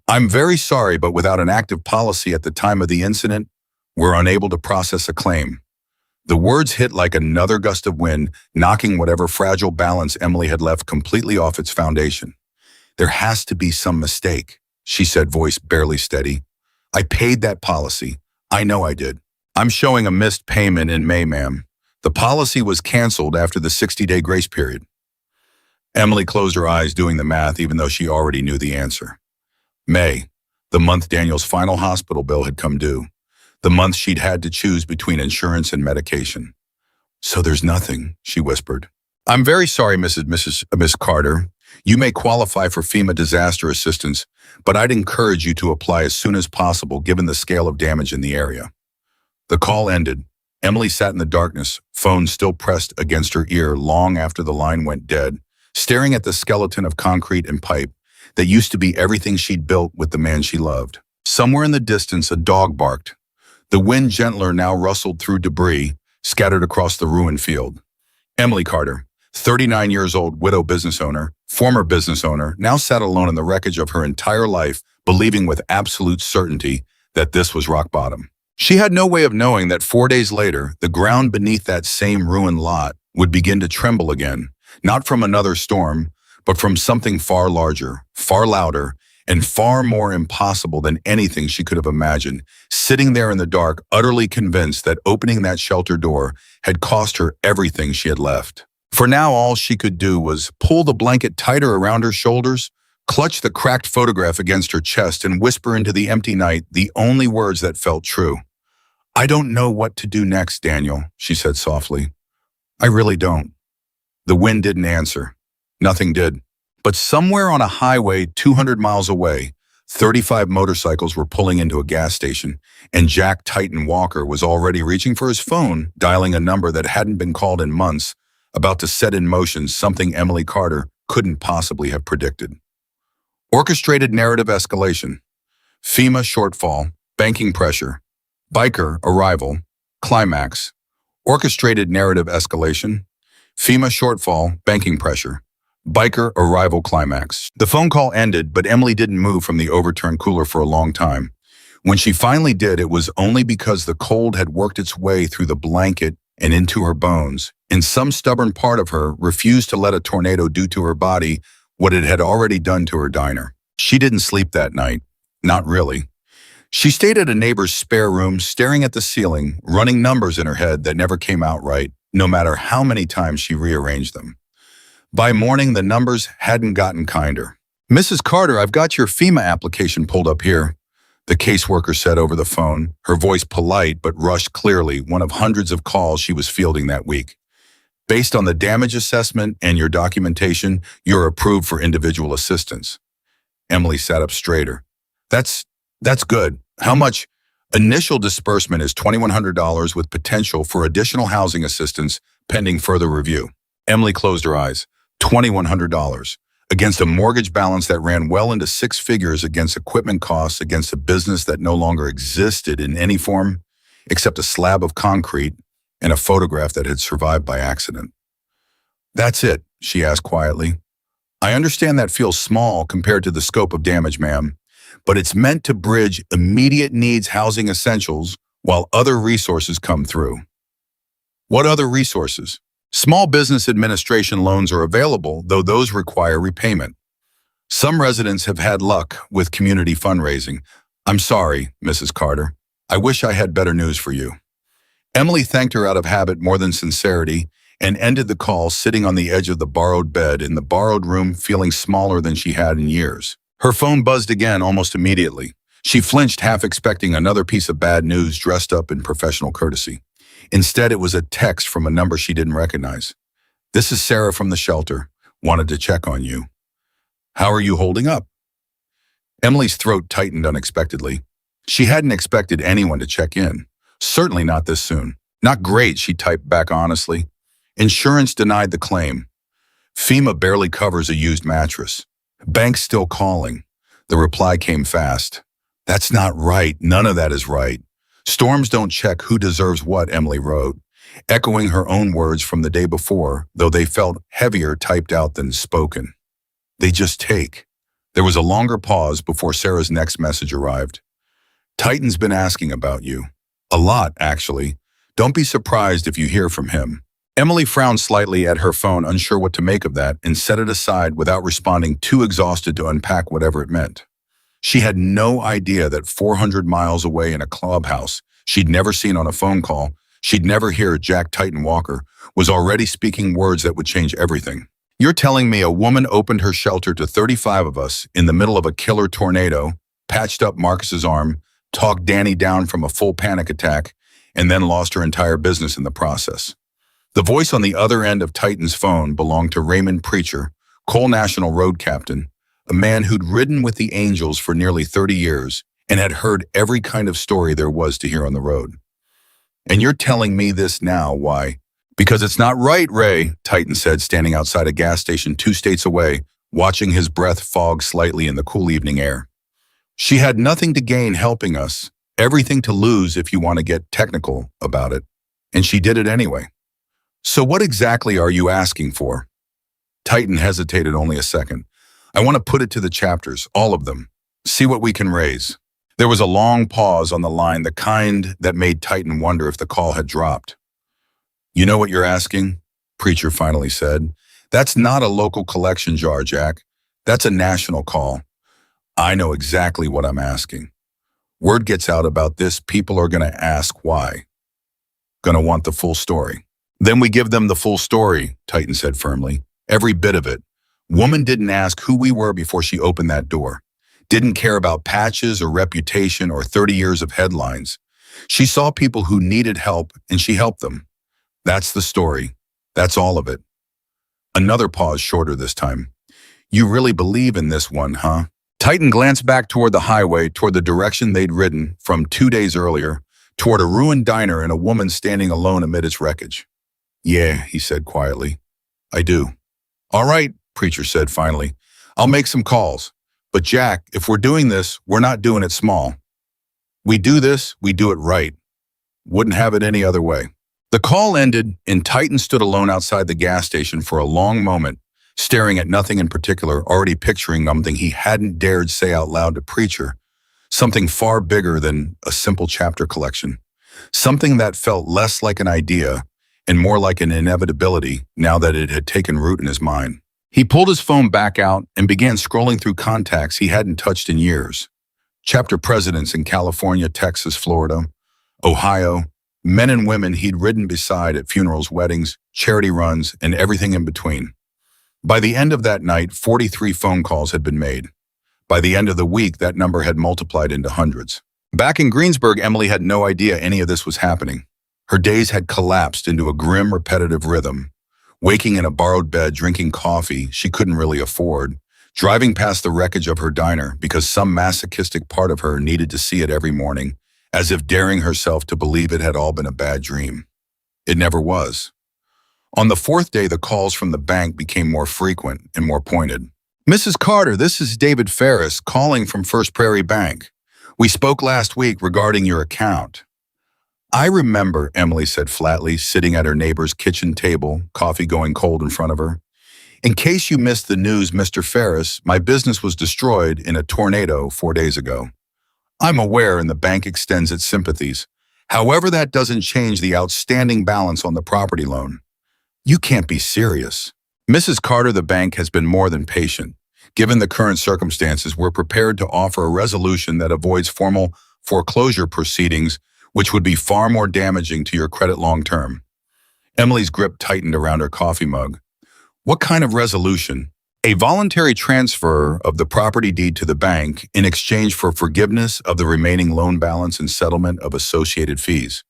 I'm very sorry, but without an active policy at the time of the incident, we're unable to process a claim." The words hit like another gust of wind, knocking whatever fragile balance Emily had left completely off its foundation. "There has to be some mistake," she said, voice barely steady. "I paid that policy. I know I did. I'm showing a missed payment in May, ma'am. The policy was canceled after the 60-day grace period." Emily closed her eyes, doing the math, even though she already knew the answer. May, the month Daniel's final hospital bill had come due. The month she'd had to choose between insurance and medication. "So there's nothing," she whispered. "I'm very sorry, Miss Carter. You may qualify for FEMA disaster assistance, but I'd encourage you to apply as soon as possible given the scale of damage in the area." The call ended. Emily sat in the darkness, phone still pressed against her ear long after the line went dead, staring at the skeleton of concrete and pipe that used to be everything she'd built with the man she loved. Somewhere in the distance, a dog barked. The wind gentler now rustled through debris, scattered across the ruined field. Emily Carter, 39 years old, widow business owner, former business owner, now sat alone in the wreckage of her entire life, believing with absolute certainty that this was rock bottom. She had no way of knowing that 4 days later, the ground beneath that same ruined lot would begin to tremble again, not from another storm, but from something far larger, far louder, and far more impossible than anything she could have imagined, sitting there in the dark, utterly convinced that opening that shelter door had cost her everything she had left. For now, all she could do was pull the blanket tighter around her shoulders, clutch the cracked photograph against her chest, and whisper into the empty night the only words that felt true. "I don't know what to do next, Daniel," she said softly. "I really don't." The wind didn't answer. Nothing did. But somewhere on a highway 200 miles away, 35 motorcycles were pulling into a gas station, and Jack Titan Walker was already reaching for his phone, dialing a number that hadn't been called in months, about to set in motion something Emily Carter couldn't possibly have predicted. Orchestrated narrative escalation. FEMA shortfall, banking pressure, biker arrival, climax. Orchestrated narrative escalation. FEMA shortfall, banking pressure. Biker arrival climax. The phone call ended, but Emily didn't move from the overturned cooler for a long time. When she finally did, it was only because the cold had worked its way through the blanket and into her bones, and some stubborn part of her refused to let a tornado do to her body what it had already done to her diner. She didn't sleep that night. Not really. She stayed at a neighbor's spare room, staring at the ceiling, running numbers in her head that never came out right, no matter how many times she rearranged them. By morning, the numbers hadn't gotten kinder. "Mrs. Carter, I've got your FEMA application pulled up here," the caseworker said over the phone, her voice polite but rushed clearly, one of hundreds of calls she was fielding that week. "Based on the damage assessment and your documentation, you're approved for individual assistance." Emily sat up straighter. That's good. How much?" "Initial disbursement is $2,100 with potential for additional housing assistance pending further review." Emily closed her eyes. $2,100 against a mortgage balance that ran well into six figures, against equipment costs, against a business that no longer existed in any form except a slab of concrete and a photograph that had survived by accident. "That's it?" she asked quietly. "I understand that feels small compared to the scope of damage, ma'am, but it's meant to bridge immediate needs housing essentials while other resources come through." "What other resources?" "Small business administration loans are available, though those require repayment. Some residents have had luck with community fundraising." "I'm sorry, Mrs. Carter. I wish I had better news for you." Emily thanked her out of habit more than sincerity and ended the call sitting on the edge of the borrowed bed in the borrowed room, feeling smaller than she had in years. Her phone buzzed again almost immediately. She flinched, half expecting another piece of bad news dressed up in professional courtesy. Instead, it was a text from a number she didn't recognize. "This is Sarah from the shelter. Wanted to check on you. How are you holding up?" Emily's throat tightened unexpectedly. She hadn't expected anyone to check in. Certainly not this soon. "Not great," she typed back honestly. "Insurance denied the claim. FEMA barely covers a used mattress. Bank's still calling." The reply came fast. "That's not right. None of that is right. Storms don't check who deserves what," Emily wrote, echoing her own words from the day before, though they felt heavier typed out than spoken. "They just take." There was a longer pause before Sarah's next message arrived. "Titan's been asking about you. A lot, actually. Don't be surprised if you hear from him." Emily frowned slightly at her phone, unsure what to make of that, and set it aside without responding, too exhausted to unpack whatever it meant. She had no idea that 400 miles away in a clubhouse she'd never seen on a phone call, she'd never hear Jack Titan Walker, was already speaking words that would change everything. "You're telling me a woman opened her shelter to 35 of us in the middle of a killer tornado, patched up Marcus's arm, talked Danny down from a full panic attack, and then lost her entire business in the process?" The voice on the other end of Titan's phone belonged to Raymond Preacher, Cole National Road Captain, a man who'd ridden with the Angels for nearly 30 years and had heard every kind of story there was to hear on the road. "And you're telling me this now, why?" "Because it's not right, Ray," Titan said, standing outside a gas station 2 states away, watching his breath fog slightly in the cool evening air. She had nothing to gain helping us, everything to lose if you want to get technical about it, and she did it anyway. So what exactly are you asking for? Titan hesitated only a second. I want to put it to the chapters, all of them. See what we can raise. There was a long pause on the line, the kind that made Titan wonder if the call had dropped. You know what you're asking? Preacher finally said. That's not a local collection jar, Jack. That's a national call. I know exactly what I'm asking. Word gets out about this, people are going to ask why. Going to want the full story. Then we give them the full story, Titan said firmly. Every bit of it. Woman didn't ask who we were before she opened that door. Didn't care about patches or reputation or 30 years of headlines. She saw people who needed help and she helped them. That's the story. That's all of it. Another pause, shorter this time. You really believe in this one, huh? Titan glanced back toward the highway, toward the direction they'd ridden from 2 days earlier, toward a ruined diner and a woman standing alone amid its wreckage. Yeah, he said quietly. I do. All right, Preacher said finally. I'll make some calls. But Jack, if we're doing this, we're not doing it small. We do this, we do it right. Wouldn't have it any other way. The call ended, and Titan stood alone outside the gas station for a long moment, staring at nothing in particular, already picturing something he hadn't dared say out loud to Preacher, something far bigger than a simple chapter collection, something that felt less like an idea and more like an inevitability now that it had taken root in his mind. He pulled his phone back out and began scrolling through contacts he hadn't touched in years. Chapter presidents in California, Texas, Florida, Ohio, men and women he'd ridden beside at funerals, weddings, charity runs, and everything in between. By the end of that night, 43 phone calls had been made. By the end of the week, that number had multiplied into hundreds. Back in Greensburg, Emily had no idea any of this was happening. Her days had collapsed into a grim, repetitive rhythm. Waking in a borrowed bed, drinking coffee she couldn't really afford, driving past the wreckage of her diner because some masochistic part of her needed to see it every morning, as if daring herself to believe it had all been a bad dream. It never was. On the fourth day, the calls from the bank became more frequent and more pointed. Mrs. Carter, this is David Ferris calling from First Prairie Bank. We spoke last week regarding your account. I remember, Emily said flatly, sitting at her neighbor's kitchen table, coffee going cold in front of her. In case you missed the news, Mr. Ferris, my business was destroyed in a tornado 4 days ago. I'm aware, and the bank extends its sympathies. However, that doesn't change the outstanding balance on the property loan. You can't be serious. Mrs. Carter, the bank has been more than patient. Given the current circumstances, we're prepared to offer a resolution that avoids formal foreclosure proceedings, which would be far more damaging to your credit long term. Emily's grip tightened around her coffee mug. What kind of resolution? A voluntary transfer of the property deed to the bank in exchange for forgiveness of the remaining loan balance and settlement of associated fees.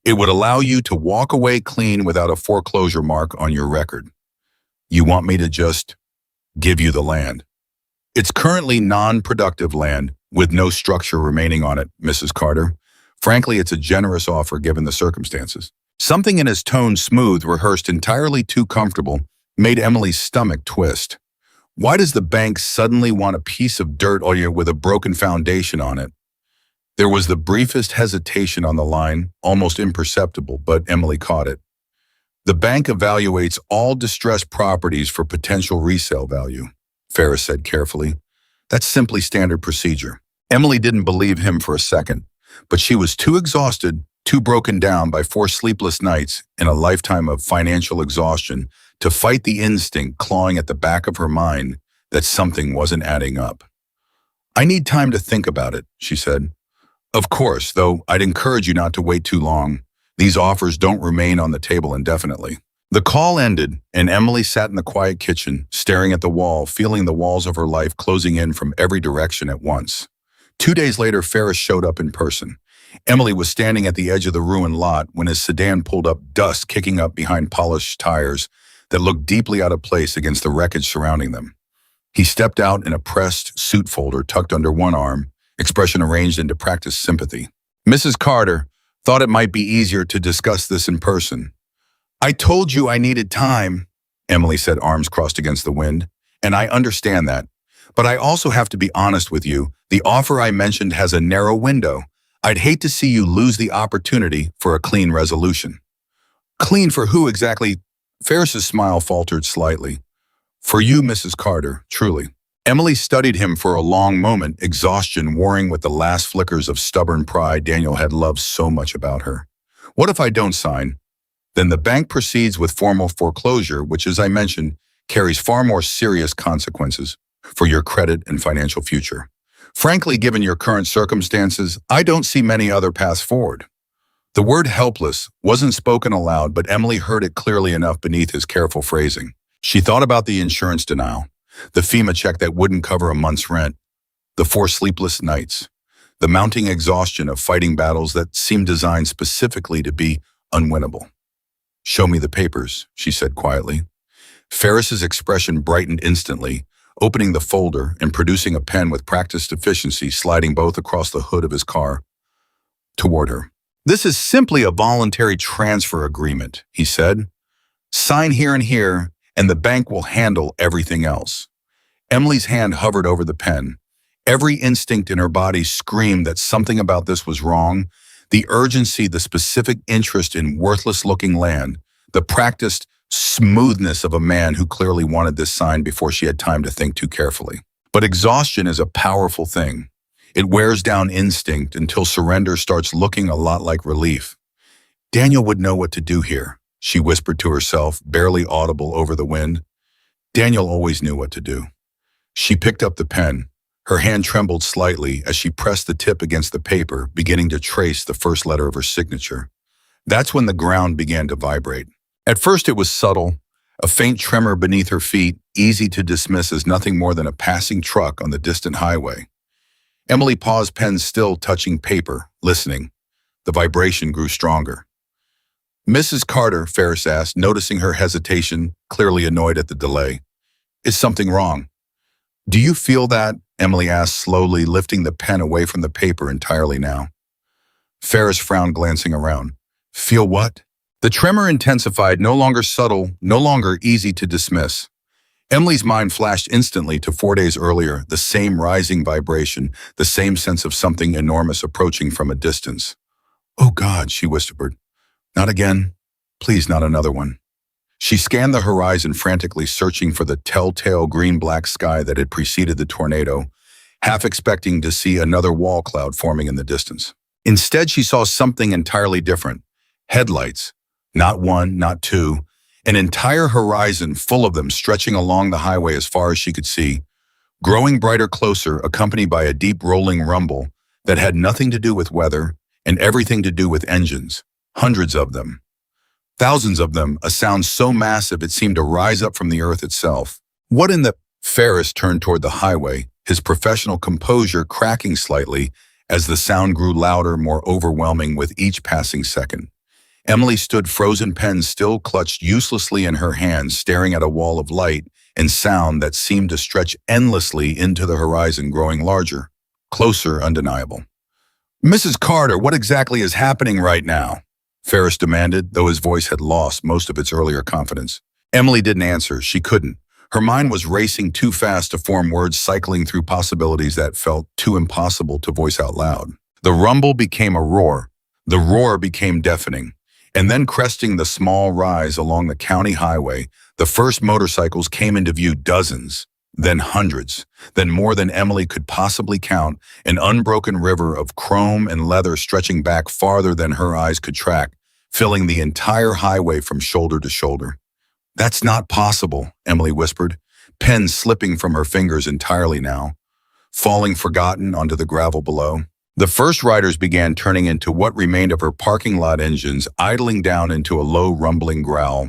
It would allow you to walk away clean without a foreclosure mark on your record. You want me to just give you the land? It's currently non-productive land with no structure remaining on it, Mrs. Carter. Frankly, it's a generous offer given the circumstances. Something in his tone, smooth, rehearsed, entirely too comfortable, made Emily's stomach twist. Why does the bank suddenly want a piece of dirt with a broken foundation on it? There was the briefest hesitation on the line, almost imperceptible, but Emily caught it. The bank evaluates all distressed properties for potential resale value, Ferris said carefully. That's simply standard procedure. Emily didn't believe him for a second, but she was too exhausted, too broken down by 4 sleepless nights and a lifetime of financial exhaustion to fight the instinct clawing at the back of her mind that something wasn't adding up. I need time to think about it, she said. Of course, though I'd encourage you not to wait too long. These offers don't remain on the table indefinitely. The call ended, and Emily sat in the quiet kitchen, staring at the wall, feeling the walls of her life closing in from every direction at once. 2 days later, Ferris showed up in person. Emily was standing at the edge of the ruined lot when his sedan pulled up, dust kicking up behind polished tires that looked deeply out of place against the wreckage surrounding them. He stepped out in a pressed suit folder tucked under one arm, expression arranged into practiced sympathy. Mrs. Carter thought it might be easier to discuss this in person. I told you I needed time, Emily said, arms crossed against the wind, and I understand that. But I also have to be honest with you. The offer I mentioned has a narrow window. I'd hate to see you lose the opportunity for a clean resolution. Clean for who exactly? Ferris's smile faltered slightly. For you, Mrs. Carter, truly. Emily studied him for a long moment, exhaustion warring with the last flickers of stubborn pride Daniel had loved so much about her. What if I don't sign? Then the bank proceeds with formal foreclosure, which, as I mentioned, carries far more serious consequences for your credit and financial future. Frankly, given your current circumstances, I don't see many other paths forward. The word helpless wasn't spoken aloud, but Emily heard it clearly enough beneath his careful phrasing. She thought about the insurance denial, the FEMA check that wouldn't cover a month's rent, the 4 sleepless nights, the mounting exhaustion of fighting battles that seemed designed specifically to be unwinnable. Show me the papers, she said quietly. Ferris's expression brightened instantly, opening the folder and producing a pen with practiced efficiency sliding both across the hood of his car toward her. This is simply a voluntary transfer agreement, he said. Sign here and here, and the bank will handle everything else. Emily's hand hovered over the pen. Every instinct in her body screamed that something about this was wrong. The urgency, the specific interest in worthless-looking land, the practiced smoothness of a man who clearly wanted this signed before she had time to think too carefully. But exhaustion is a powerful thing. It wears down instinct until surrender starts looking a lot like relief. Daniel would know what to do here, she whispered to herself, barely audible over the wind. Daniel always knew what to do. She picked up the pen. Her hand trembled slightly as she pressed the tip against the paper, beginning to trace the first letter of her signature. That's when the ground began to vibrate. At first it was subtle, a faint tremor beneath her feet, easy to dismiss as nothing more than a passing truck on the distant highway. Emily paused, pen still touching paper, listening. The vibration grew stronger. Mrs. Carter, Ferris asked, noticing her hesitation, clearly annoyed at the delay. Is something wrong? Do you feel that? Emily asked slowly, lifting the pen away from the paper entirely now. Ferris frowned, glancing around. Feel what? The tremor intensified, no longer subtle, no longer easy to dismiss. Emily's mind flashed instantly to 4 days earlier, the same rising vibration, the same sense of something enormous approaching from a distance. Oh God, she whispered. Not again. Please, not another one. She scanned the horizon, frantically searching for the telltale green-black sky that had preceded the tornado, half expecting to see another wall cloud forming in the distance. Instead, she saw something entirely different. Headlights. Not one, not two. An entire horizon full of them stretching along the highway as far as she could see, growing brighter closer, accompanied by a deep rolling rumble that had nothing to do with weather and everything to do with engines. Hundreds of them. Thousands of them, a sound so massive it seemed to rise up from the earth itself. What in the... Ferris turned toward the highway, his professional composure cracking slightly as the sound grew louder, more overwhelming with each passing second. Emily stood, frozen, pen still clutched uselessly in her hands, staring at a wall of light and sound that seemed to stretch endlessly into the horizon, growing larger, closer, undeniable. Mrs. Carter, what exactly is happening right now? Ferris demanded, though his voice had lost most of its earlier confidence. Emily didn't answer. She couldn't. Her mind was racing too fast to form words, cycling through possibilities that felt too impossible to voice out loud. The rumble became a roar. The roar became deafening. And then, cresting the small rise along the county highway, the first motorcycles came into view, dozens, then hundreds, then more than Emily could possibly count, an unbroken river of chrome and leather stretching back farther than her eyes could track, filling the entire highway from shoulder to shoulder. That's not possible, Emily whispered, pen slipping from her fingers entirely now, falling forgotten onto the gravel below. The first riders began turning into what remained of her parking lot engines, idling down into a low rumbling growl.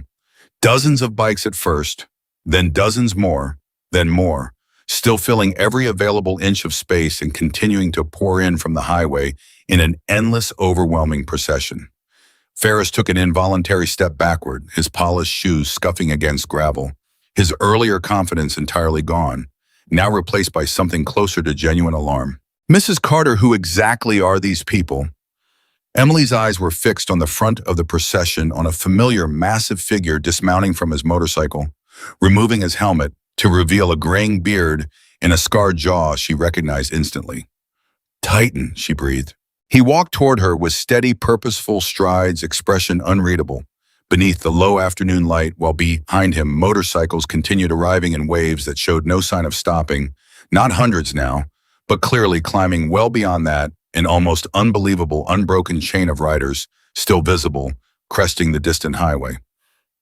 Dozens of bikes at first, then dozens more, then more, still filling every available inch of space and continuing to pour in from the highway in an endless, overwhelming procession. Ferris took an involuntary step backward, his polished shoes scuffing against gravel, his earlier confidence entirely gone, now replaced by something closer to genuine alarm. Mrs. Carter, who exactly are these people? Emily's eyes were fixed on the front of the procession, on a familiar, massive figure dismounting from his motorcycle, removing his helmet to reveal a graying beard and a scarred jaw she recognized instantly. Titan, she breathed. He walked toward her with steady, purposeful strides, expression unreadable. Beneath the low afternoon light, while behind him motorcycles continued arriving in waves that showed no sign of stopping, not hundreds now, but clearly climbing well beyond that, an almost unbelievable, unbroken chain of riders, still visible, cresting the distant highway.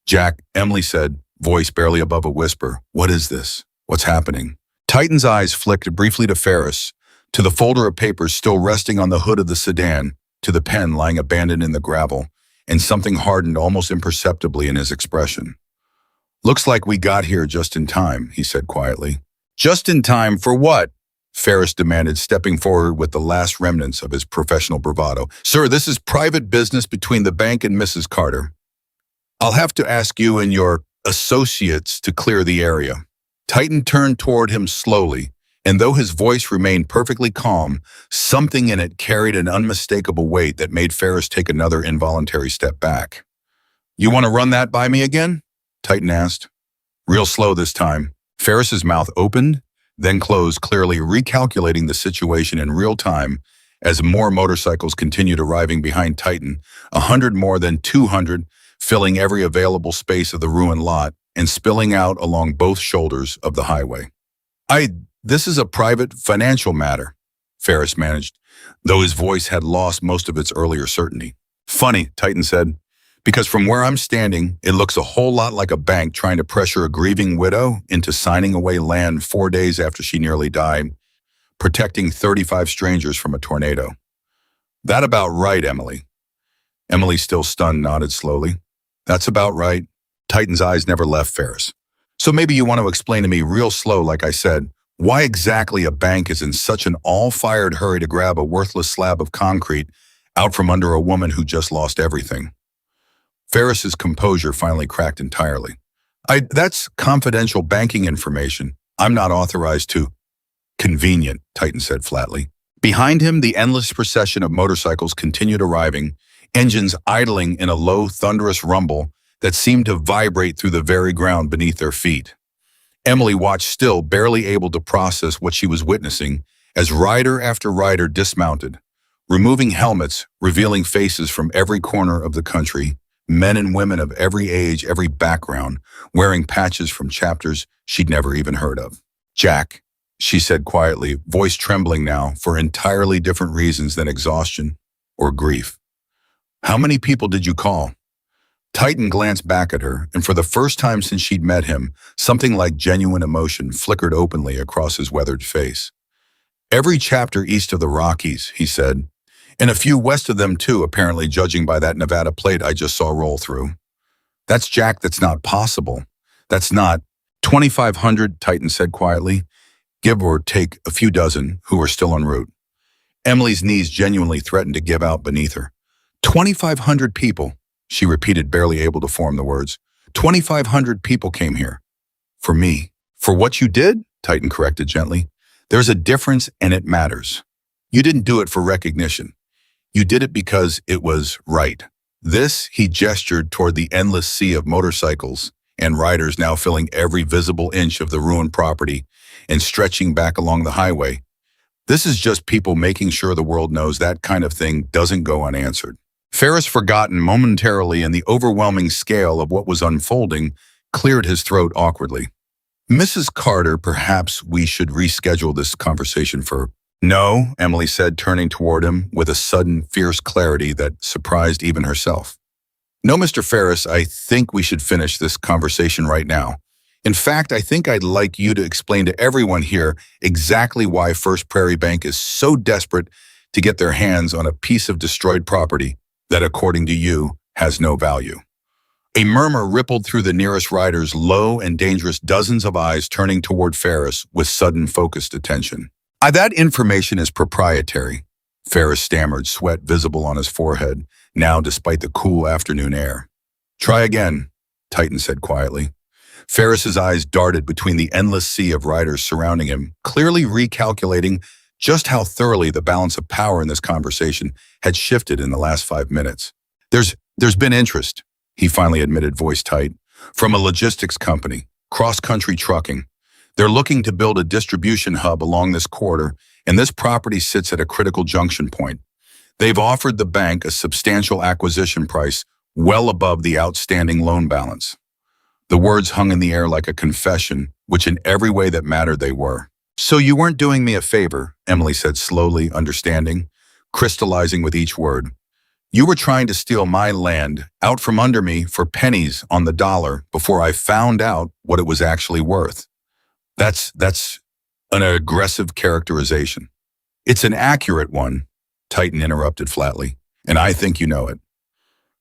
Jack, Emily said, voice barely above a whisper, "What is this? What's happening?" Titan's eyes flicked briefly to Ferris, to the folder of papers still resting on the hood of the sedan, to the pen lying abandoned in the gravel, and something hardened almost imperceptibly in his expression. "Looks like we got here just in time," he said quietly. "Just in time for what?" Ferris demanded, stepping forward with the last remnants of his professional bravado. "Sir, this is private business between the bank and Mrs. Carter. I'll have to ask you and your associates to clear the area." Titan turned toward him slowly, and though his voice remained perfectly calm, something in it carried an unmistakable weight that made Ferris take another involuntary step back. "You want to run that by me again?" Titan asked. Real slow this time. Ferris's mouth opened, then closed, clearly recalculating the situation in real time as more motorcycles continued arriving behind Titan, 100 more than 200, filling every available space of the ruined lot and spilling out along both shoulders of the highway. This is a private financial matter," Ferris managed, though his voice had lost most of its earlier certainty. "Funny," Titan said, "because from where I'm standing, it looks a whole lot like a bank trying to pressure a grieving widow into signing away land 4 days after she nearly died, protecting 35 strangers from a tornado." "That about right, Emily." Emily, still stunned, nodded slowly. "That's about right." Titan's eyes never left Ferris. "So maybe you want to explain to me real slow, like I said, why exactly a bank is in such an all-fired hurry to grab a worthless slab of concrete out from under a woman who just lost everything?" Ferris's composure finally cracked entirely. That's confidential banking information. I'm not authorized to." "Convenient," Titan said flatly. Behind him, the endless procession of motorcycles continued arriving, engines idling in a low, thunderous rumble that seemed to vibrate through the very ground beneath their feet. Emily watched still, barely able to process what she was witnessing, as rider after rider dismounted, removing helmets, revealing faces from every corner of the country, men and women of every age, every background, wearing patches from chapters she'd never even heard of. "Jack," she said quietly, voice trembling now for entirely different reasons than exhaustion or grief. "How many people did you call?" Titan glanced back at her, and for the first time since she'd met him, something like genuine emotion flickered openly across his weathered face. "Every chapter east of the Rockies," he said, "and a few west of them too, apparently, judging by that Nevada plate I just saw roll through." "That's Jack, that's not possible. That's not—" 2,500, Titan said quietly, "give or take a few dozen who are still en route." Emily's knees genuinely threatened to give out beneath her. 2,500 people, she repeated, barely able to form the words. 2,500 people came here. "For me." "For what you did?" Titan corrected gently. "There's a difference, and it matters. You didn't do it for recognition. You did it because it was right." This, he gestured toward the endless sea of motorcycles and riders now filling every visible inch of the ruined property and stretching back along the highway. "This is just people making sure the world knows that kind of thing doesn't go unanswered." Ferris, forgotten momentarily in the overwhelming scale of what was unfolding, cleared his throat awkwardly. "Mrs. Carter, perhaps we should reschedule this conversation for—" "No," Emily said, turning toward him with a sudden, fierce clarity that surprised even herself. "No, Mr. Ferris, I think we should finish this conversation right now. In fact, I think I'd like you to explain to everyone here exactly why First Prairie Bank is so desperate to get their hands on a piece of destroyed property that, according to you, has no value." A murmur rippled through the nearest riders, low and dangerous, dozens of eyes turning toward Ferris with sudden focused attention. "That information is proprietary," Ferris stammered, sweat visible on his forehead, now despite the cool afternoon air. "Try again," Titan said quietly. Ferris's eyes darted between the endless sea of riders surrounding him, clearly recalculating just how thoroughly the balance of power in this conversation had shifted in the last 5 minutes. There's been interest," he finally admitted, voice tight, "from a logistics company, cross-country trucking. They're looking to build a distribution hub along this corridor, and this property sits at a critical junction point. They've offered the bank a substantial acquisition price well above the outstanding loan balance. The words hung in the air like a confession, which in every way that mattered they were. "So you weren't doing me a favor," Emily said slowly, understanding, crystallizing with each word. "You were trying to steal my land out from under me for pennies on the dollar before I found out what it was actually worth." That's an aggressive characterization. "It's an accurate one," Titan interrupted flatly, "and I think you know it."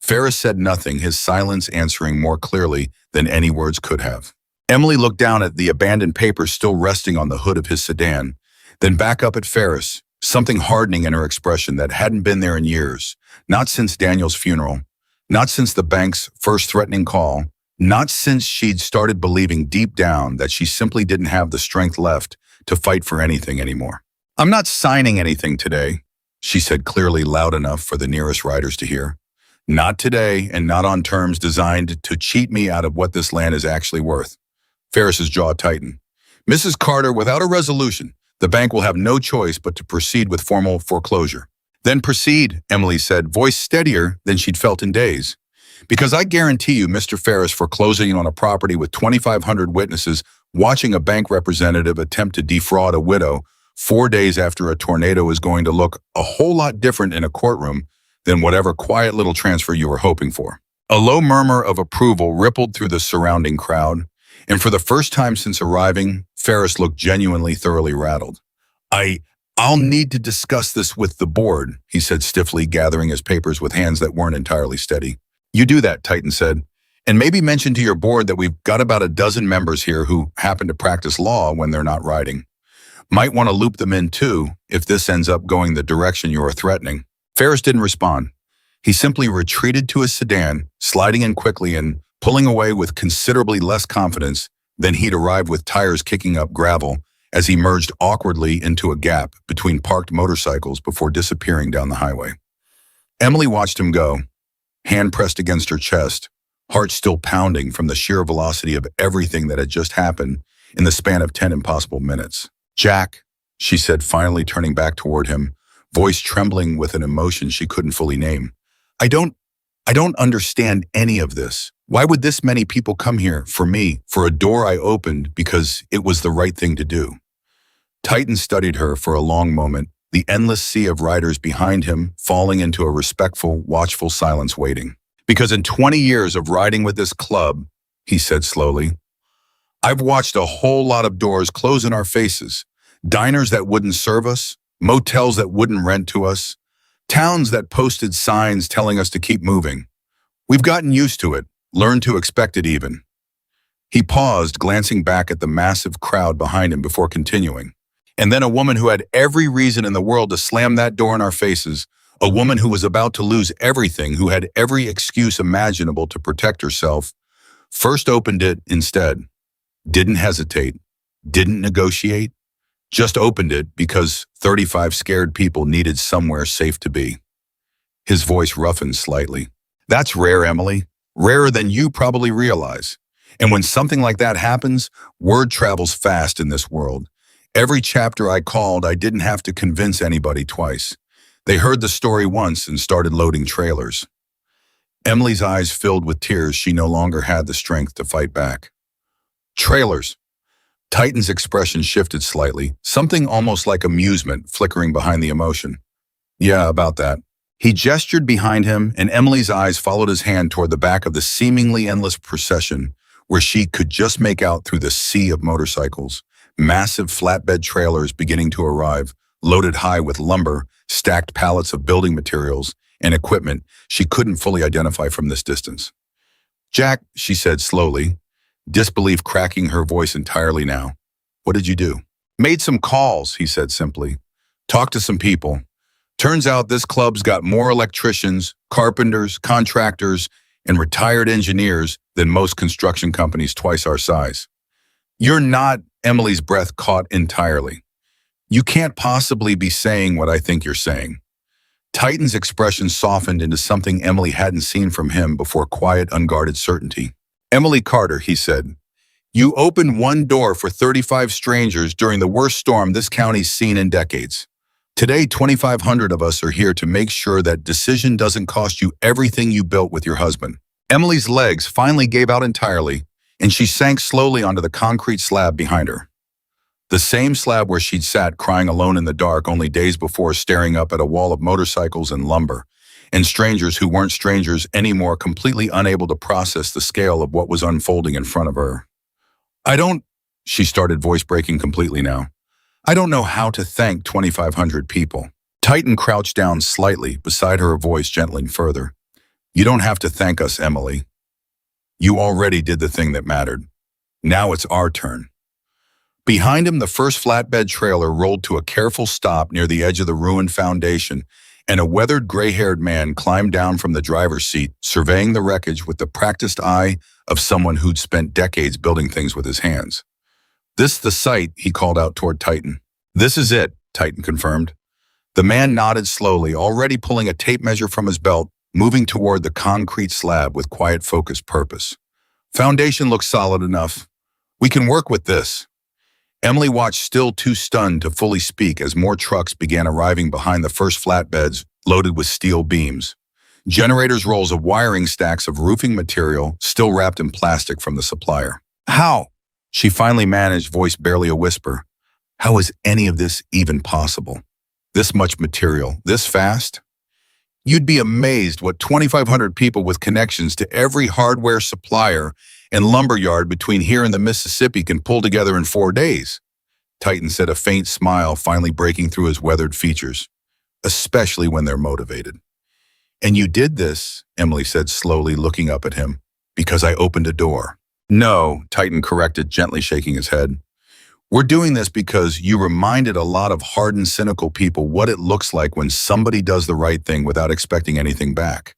Ferris said nothing, his silence answering more clearly than any words could have. Emily looked down at the abandoned papers still resting on the hood of his sedan, then back up at Ferris, something hardening in her expression that hadn't been there in years, not since Daniel's funeral, not since the bank's first threatening call, not since she'd started believing deep down that she simply didn't have the strength left to fight for anything anymore. "I'm not signing anything today," she said clearly, loud enough for the nearest riders to hear. "Not today, and not on terms designed to cheat me out of what this land is actually worth." Ferris's jaw tightened. "Mrs. Carter, without a resolution, the bank will have no choice but to proceed with formal foreclosure." "Then proceed," Emily said, voice steadier than she'd felt in days. "Because I guarantee you, Mr. Ferris, foreclosing on a property with 2,500 witnesses watching a bank representative attempt to defraud a widow 4 days after a tornado is going to look a whole lot different in a courtroom than whatever quiet little transfer you were hoping for." A low murmur of approval rippled through the surrounding crowd, and for the first time since arriving, Ferris looked genuinely thoroughly rattled. I'll need to discuss this with the board," he said stiffly, gathering his papers with hands that weren't entirely steady. "You do that," Titan said, "and maybe mention to your board that we've got about a dozen members here who happen to practice law when they're not riding. Might want to loop them in too if this ends up going the direction you are threatening." Ferris didn't respond. He simply retreated to his sedan, sliding in quickly and pulling away with considerably less confidence than he'd arrived, with tires kicking up gravel as he merged awkwardly into a gap between parked motorcycles before disappearing down the highway. Emily watched him go, hand pressed against her chest, heart still pounding from the sheer velocity of everything that had just happened in the span of 10 impossible minutes. "Jack," she said, finally turning back toward him, voice trembling with an emotion she couldn't fully name. I don't understand any of this. Why would this many people come here for me, for a door I opened because it was the right thing to do?" Titan studied her for a long moment, the endless sea of riders behind him falling into a respectful, watchful silence waiting. "Because in 20 years of riding with this club," he said slowly, "I've watched a whole lot of doors close in our faces. Diners that wouldn't serve us, motels that wouldn't rent to us, towns that posted signs telling us to keep moving. We've gotten used to it, learned to expect it even." He paused, glancing back at the massive crowd behind him before continuing. "And then a woman who had every reason in the world to slam that door in our faces, a woman who was about to lose everything, who had every excuse imaginable to protect herself, first opened it instead. Didn't hesitate, didn't negotiate, just opened it because 35 scared people needed somewhere safe to be." His voice roughened slightly. "That's rare, Emily. Rarer than you probably realize. And when something like that happens, word travels fast in this world. Every chapter I called, I didn't have to convince anybody twice. They heard the story once and started loading trailers." Emily's eyes filled with tears she no longer had the strength to fight back. "Trailers." Titan's expression shifted slightly, something almost like amusement flickering behind the emotion. "Yeah, about that." He gestured behind him, and Emily's eyes followed his hand toward the back of the seemingly endless procession, where she could just make out through the sea of motorcycles, massive flatbed trailers beginning to arrive, loaded high with lumber, stacked pallets of building materials, and equipment she couldn't fully identify from this distance. "Jack," she said slowly, disbelief cracking her voice entirely now. "What did you do?" "Made some calls," he said simply. "Talked to some people. Turns out this club's got more electricians, carpenters, contractors, and retired engineers than most construction companies twice our size." "You're not," Emily's breath caught entirely. "You can't possibly be saying what I think you're saying." Titan's expression softened into something Emily hadn't seen from him before, quiet, unguarded certainty. "Emily Carter," he said, You opened one door for 35 strangers during the worst storm this county's seen in decades. Today, 2,500 of us are here to make sure that decision doesn't cost you everything you built with your husband. Emily's legs finally gave out entirely, and she sank slowly onto the concrete slab behind her. The same slab where she'd sat crying alone in the dark only days before, staring up at a wall of motorcycles and lumber, and strangers who weren't strangers anymore, completely unable to process the scale of what was unfolding in front of her. She started, voice breaking completely now. I don't know how to thank 2,500 people. Titan crouched down slightly beside her, voice gentling further. You don't have to thank us, Emily. You already did the thing that mattered. Now it's our turn. Behind him, the first flatbed trailer rolled to a careful stop near the edge of the ruined foundation, and a weathered gray-haired man climbed down from the driver's seat, surveying the wreckage with the practiced eye of someone who'd spent decades building things with his hands. This the site, he called out toward Titan. This is it, Titan confirmed. The man nodded slowly, already pulling a tape measure from his belt, moving toward the concrete slab with quiet, focused purpose. Foundation looks solid enough. We can work with this. Emily watched, still too stunned to fully speak, as more trucks began arriving behind the first flatbeds loaded with steel beams. Generators, rolls of wiring, stacks of roofing material still wrapped in plastic from the supplier. How? She finally managed, voice barely a whisper. How is any of this even possible? This much material, this fast? You'd be amazed what 2,500 people with connections to every hardware supplier and lumberyard between here and the Mississippi can pull together in 4 days. Titan said, a faint smile finally breaking through his weathered features, especially when they're motivated. And you did this, Emily said slowly, looking up at him, because I opened a door. No, Titan corrected, gently shaking his head. We're doing this because you reminded a lot of hardened, cynical people what it looks like when somebody does the right thing without expecting anything back.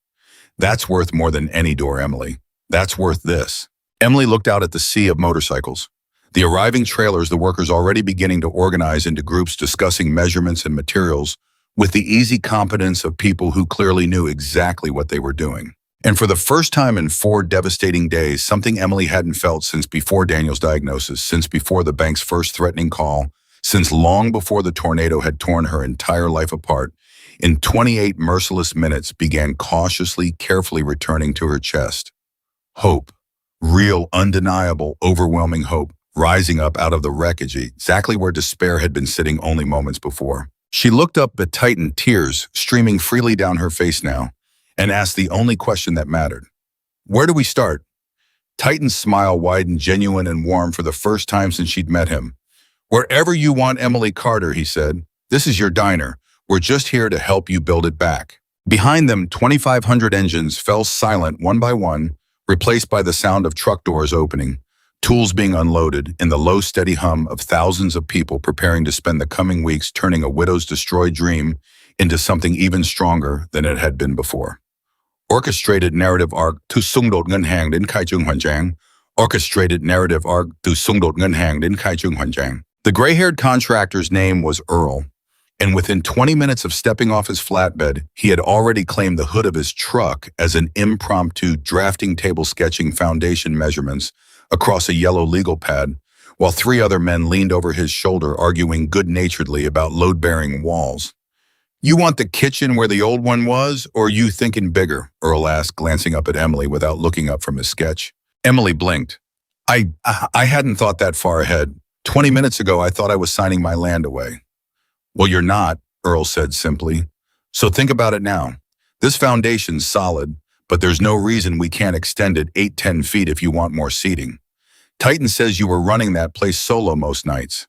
That's worth more than any door, Emily. That's worth this. Emily looked out at the sea of motorcycles. The arriving trailers, the workers already beginning to organize into groups, discussing measurements and materials with the easy competence of people who clearly knew exactly what they were doing. And for the first time in 4 devastating days, something Emily hadn't felt since before Daniel's diagnosis, since before the bank's first threatening call, since long before the tornado had torn her entire life apart, in 28 merciless minutes began cautiously, carefully returning to her chest. Hope. Real, undeniable, overwhelming hope, rising up out of the wreckage, exactly where despair had been sitting only moments before. She looked up at Titan, tears streaming freely down her face now, and asked the only question that mattered. Where do we start? Titan's smile widened, genuine and warm for the first time since she'd met him. Wherever you want, Emily Carter, he said. This is your diner. We're just here to help you build it back. Behind them, 2,500 engines fell silent one by one, replaced by the sound of truck doors opening, tools being unloaded, and the low, steady hum of thousands of people preparing to spend the coming weeks turning a widow's destroyed dream into something even stronger than it had been before. Orchestrated narrative arc to Sungdot Ngân hàng đến Khai Trương Hoàn Trang. Orchestrated narrative arc to Sungdot Ngân hàng đến Khai Trương Hoàn Trang. The gray-haired contractor's name was Earl, and within 20 minutes of stepping off his flatbed, he had already claimed the hood of his truck as an impromptu drafting table, sketching foundation measurements across a yellow legal pad, while 3 other men leaned over his shoulder, arguing good-naturedly about load-bearing walls. You want the kitchen where the old one was, or are you thinking bigger? Earl asked, glancing up at Emily without looking up from his sketch. Emily blinked. I hadn't thought that far ahead. 20 minutes ago, I thought I was signing my land away. Well, you're not, Earl said simply. So think about it now. This foundation's solid, but there's no reason we can't extend it 8-10 feet if you want more seating. Titan says you were running that place solo most nights.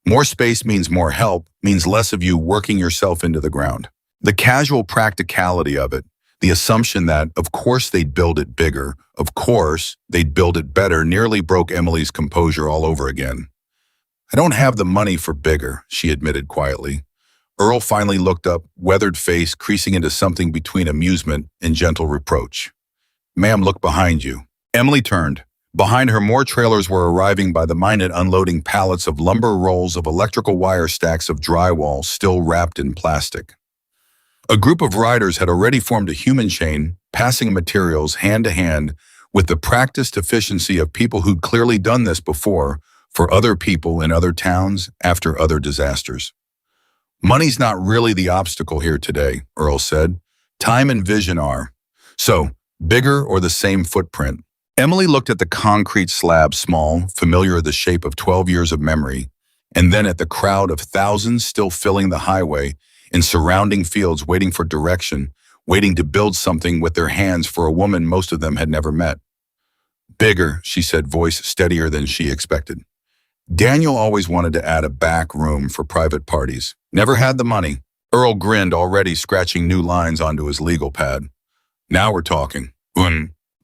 More space means more help, means less of you working yourself into the ground. The casual practicality of it, the assumption that, of course, they'd build it bigger, of course, they'd build it better, nearly broke Emily's composure all over again. I don't have the money for bigger, she admitted quietly. Earl finally looked up, weathered face creasing into something between amusement and gentle reproach. Ma'am, look behind you. Emily turned. Behind her, more trailers were arriving by the minute, unloading pallets of lumber, rolls of electrical wire, stacks of drywall still wrapped in plastic. A group of riders had already formed a human chain, passing materials hand to hand with the practiced efficiency of people who'd clearly done this before for other people in other towns after other disasters. Money's not really the obstacle here today, Earl said. Time and vision are. So, bigger or the same footprint? Emily looked at the concrete slab, small, familiar, the shape of 12 years of memory, and then at the crowd of thousands still filling the highway in surrounding fields waiting for direction, waiting to build something with their hands for a woman most of them had never met. Bigger, she said, voice steadier than she expected. Daniel always wanted to add a back room for private parties. Never had the money. Earl grinned, already scratching new lines onto his legal pad. Now we're talking.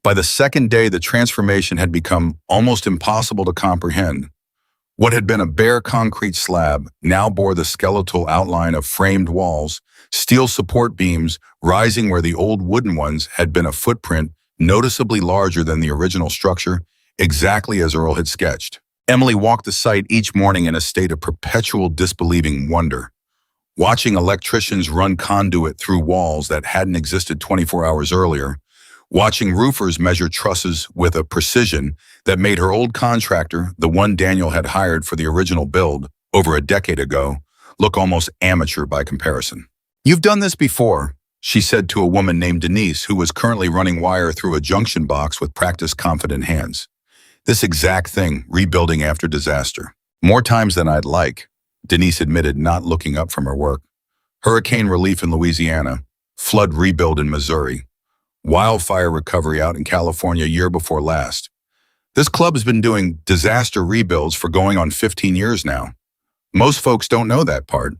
By the second day, the transformation had become almost impossible to comprehend. What had been a bare concrete slab now bore the skeletal outline of framed walls, steel support beams rising where the old wooden ones had been, a footprint noticeably larger than the original structure, exactly as Earl had sketched. Emily walked the site each morning in a state of perpetual disbelieving wonder, watching electricians run conduit through walls that hadn't existed 24 hours earlier, watching roofers measure trusses with a precision that made her old contractor, the one Daniel had hired for the original build over a decade ago, look almost amateur by comparison. "You've done this before," she said to a woman named Denise, who was currently running wire through a junction box with practiced, confident hands. "This exact thing, rebuilding after disaster. More times than I'd like," Denise admitted, not looking up from her work. "Hurricane relief in Louisiana, flood rebuild in Missouri, wildfire recovery out in California year before last. This club's been doing disaster rebuilds for going on 15 years now. Most folks don't know that part.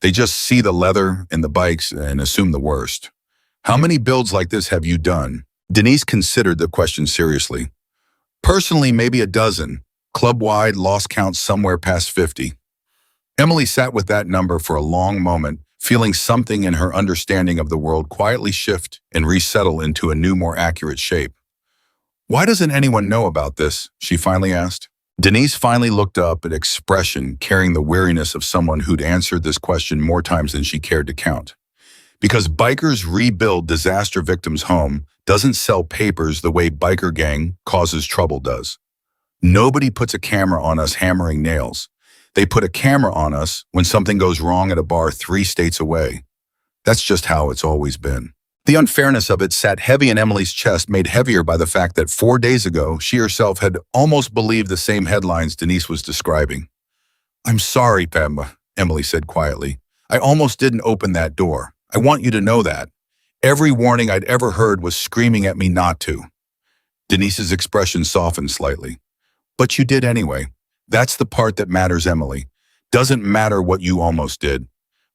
They just see the leather and the bikes and assume the worst. How many builds like this have you done?" Denise considered the question seriously. "Personally, maybe a dozen. Club-wide, lost count somewhere past 50. Emily sat with that number for a long moment, feeling something in her understanding of the world quietly shift and resettle into a new, more accurate shape. "Why doesn't anyone know about this?" she finally asked. Denise finally looked up, an expression carrying the weariness of someone who'd answered this question more times than she cared to count. "Because Bikers Rebuild Disaster Victims Home doesn't sell papers the way Biker Gang Causes Trouble does. Nobody puts a camera on us hammering nails. They put a camera on us when something goes wrong at a bar 3 states away. That's just how it's always been." The unfairness of it sat heavy in Emily's chest, made heavier by the fact that 4 days ago, she herself had almost believed the same headlines Denise was describing. "I'm sorry, Padma," Emily said quietly. "I almost didn't open that door. I want you to know that. Every warning I'd ever heard was screaming at me not to." Denise's expression softened slightly. "But you did anyway. That's the part that matters, Emily. Doesn't matter what you almost did.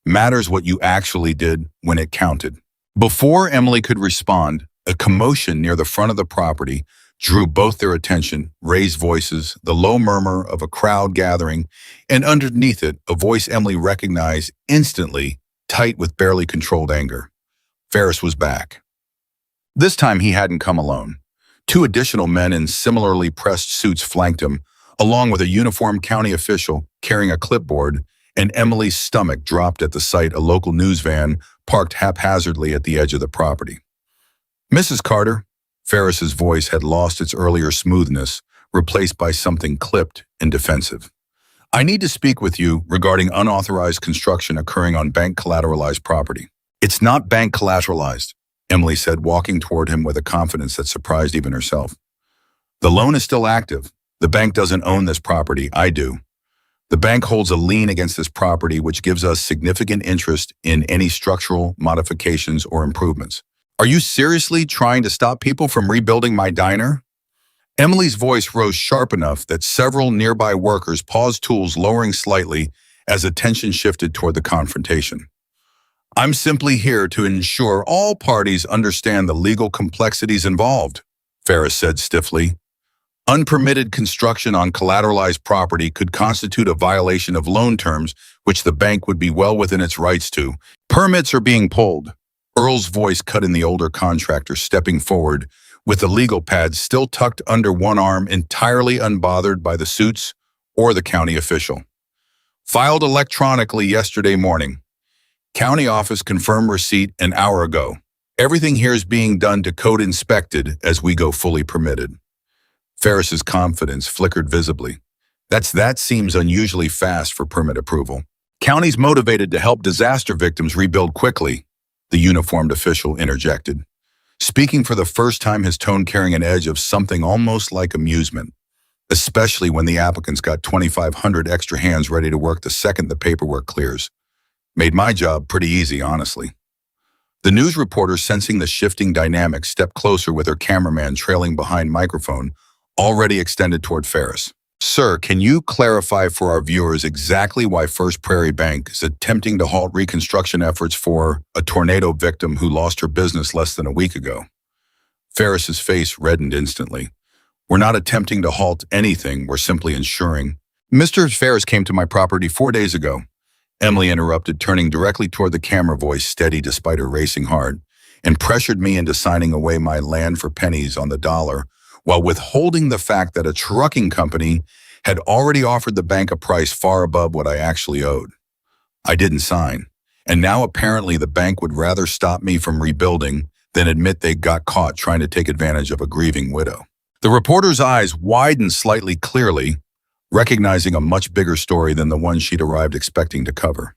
Matters what you actually did when it counted." Before Emily could respond, a commotion near the front of the property drew both their attention, raised voices, the low murmur of a crowd gathering, and underneath it, a voice Emily recognized instantly, tight with barely controlled anger. Ferris was back. This time he hadn't come alone. 2 additional men in similarly pressed suits flanked him, along with a uniformed county official carrying a clipboard, and Emily's stomach dropped at the sight a local news van parked haphazardly at the edge of the property. "Mrs. Carter," Ferris's voice had lost its earlier smoothness, replaced by something clipped and defensive. "I need to speak with you regarding unauthorized construction occurring on bank collateralized property." "It's not bank collateralized," Emily said, walking toward him with a confidence that surprised even herself. "The loan is still active. The bank doesn't own this property, I do. The bank holds a lien against this property, which gives us significant interest in any structural modifications or improvements. Are you seriously trying to stop people from rebuilding my diner?" Emily's voice rose sharp enough that several nearby workers paused tools, lowering slightly as attention shifted toward the confrontation. "I'm simply here to ensure all parties understand the legal complexities involved," Ferris said stiffly. "Unpermitted construction on collateralized property could constitute a violation of loan terms, which the bank would be well within its rights to. Permits are being pulled." Earl's voice cut in the older contractor, stepping forward, with the legal pad still tucked under one arm, entirely unbothered by the suits or the county official. "Filed electronically yesterday morning. County office confirmed receipt an hour ago. Everything here is being done to code inspected as we go fully permitted. Ferris's confidence flickered visibly. That seems unusually fast for permit approval. County's motivated to help disaster victims rebuild quickly, the uniformed official interjected, speaking for the first time, his tone carrying an edge of something almost like amusement, especially when the applicant's got 2,500 extra hands ready to work the second the paperwork clears. Made my job pretty easy, honestly. The news reporter, sensing the shifting dynamics, stepped closer with her cameraman trailing behind microphone, already extended toward Ferris. Sir, can you clarify for our viewers exactly why First Prairie Bank is attempting to halt reconstruction efforts for a tornado victim who lost her business less than a week ago? Ferris's face reddened instantly. We're not attempting to halt anything, we're simply ensuring. Mr. Ferris came to my property 4 days ago, Emily interrupted, turning directly toward the camera, voice steady despite her racing heart, and pressured me into signing away my land for pennies on the dollar, while withholding the fact that a trucking company had already offered the bank a price far above what I actually owed. I didn't sign, and now apparently the bank would rather stop me from rebuilding than admit they got caught trying to take advantage of a grieving widow. The reporter's eyes widened slightly, clearly recognizing a much bigger story than the one she'd arrived expecting to cover.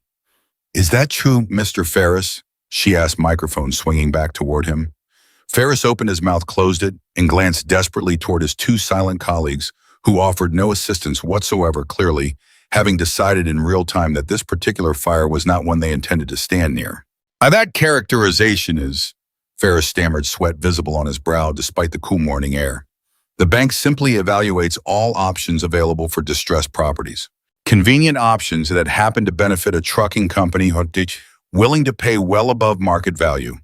Is that true, Mr. Ferris? She asked, microphone swinging back toward him. Ferris opened his mouth, closed it, and glanced desperately toward his two silent colleagues, who offered no assistance whatsoever, clearly having decided in real time that this particular fire was not one they intended to stand near. That characterization is, Ferris stammered, sweat visible on his brow despite the cool morning air. The bank simply evaluates all options available for distressed properties. Convenient options that happen to benefit a trucking company willing to pay well above market value.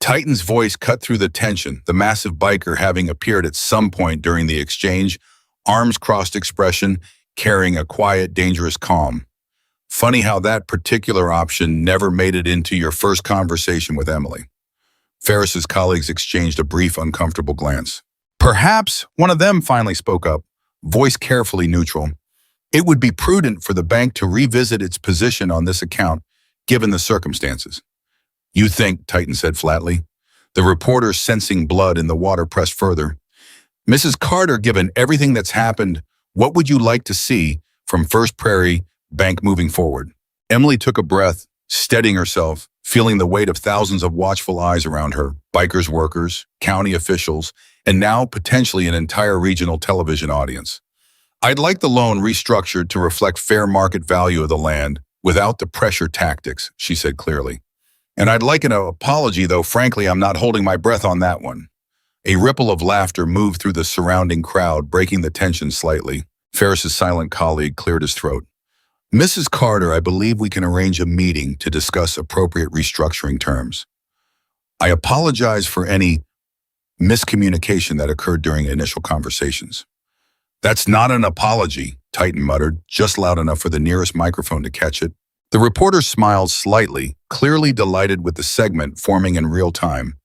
Titan's voice cut through the tension, the massive biker having appeared at some point during the exchange, arms crossed expression, carrying a quiet, dangerous calm. Funny how that particular option never made it into your first conversation with Emily. Ferris's colleagues exchanged a brief, uncomfortable glance. Perhaps one of them finally spoke up, voice carefully neutral. It would be prudent for the bank to revisit its position on this account, given the circumstances. You think, Titan said flatly. The reporter, sensing blood in the water, pressed further. Mrs. Carter, given everything that's happened, what would you like to see from First Prairie Bank moving forward? Emily took a breath, steadying herself, feeling the weight of thousands of watchful eyes around her, bikers, workers, county officials, and now potentially an entire regional television audience. I'd like the loan restructured to reflect fair market value of the land without the pressure tactics, she said clearly. And I'd like an apology, though frankly I'm not holding my breath on that one. A ripple of laughter moved through the surrounding crowd, breaking the tension slightly. Ferris's silent colleague cleared his throat. Mrs. Carter, I believe we can arrange a meeting to discuss appropriate restructuring terms. I apologize for any miscommunication that occurred during initial conversations. That's not an apology, Titan muttered, just loud enough for the nearest microphone to catch it. The reporter smiled slightly, clearly delighted with the segment forming in real time.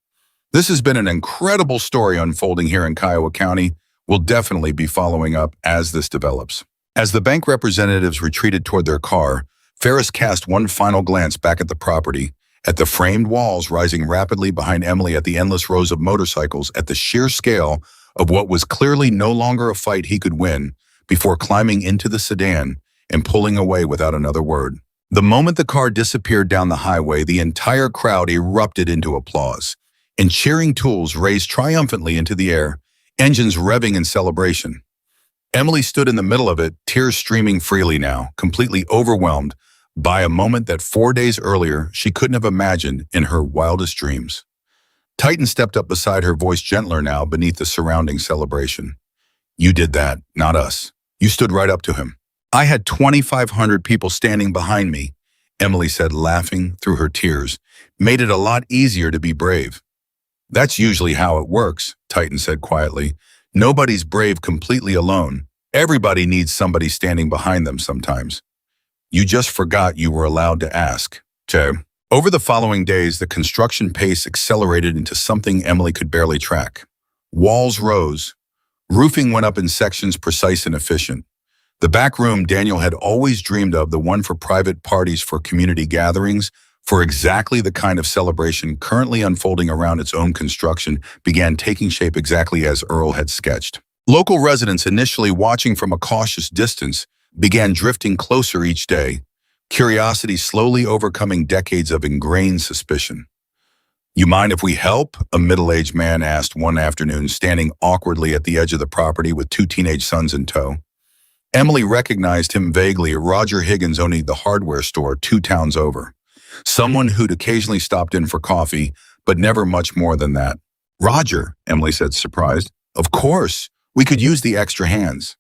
This has been an incredible story unfolding here in Kiowa County. We'll definitely be following up as this develops. As the bank representatives retreated toward their car, Ferris cast one final glance back at the property, at the framed walls rising rapidly behind Emily, at the endless rows of motorcycles, at the sheer scale of what was clearly no longer a fight he could win, before climbing into the sedan and pulling away without another word. The moment the car disappeared down the highway, the entire crowd erupted into applause, and cheering tools raised triumphantly into the air, engines revving in celebration. Emily stood in the middle of it, tears streaming freely now, completely overwhelmed by a moment that 4 days earlier she couldn't have imagined in her wildest dreams. Titan stepped up beside her, voice gentler now beneath the surrounding celebration. You did that, not us. You stood right up to him. I had 2,500 people standing behind me, Emily said, laughing through her tears. Made it a lot easier to be brave. That's usually how it works, Titan said quietly. Nobody's brave completely alone. Everybody needs somebody standing behind them sometimes. You just forgot you were allowed to ask. Over the following days, the construction pace accelerated into something Emily could barely track. Walls rose. Roofing went up in sections, precise and efficient. The back room Daniel had always dreamed of, the one for private parties, for community gatherings, for exactly the kind of celebration currently unfolding around its own construction began taking shape exactly as Earl had sketched. Local residents, initially watching from a cautious distance, began drifting closer each day, curiosity slowly overcoming decades of ingrained suspicion. "You mind if we help?" a middle-aged man asked one afternoon, standing awkwardly at the edge of the property with two teenage sons in tow. Emily recognized him vaguely, Roger Higgins owning the hardware store 2 towns over. Someone who'd occasionally stopped in for coffee, but never much more than that. "Roger," Emily said, surprised. "Of course, we could use the extra hands."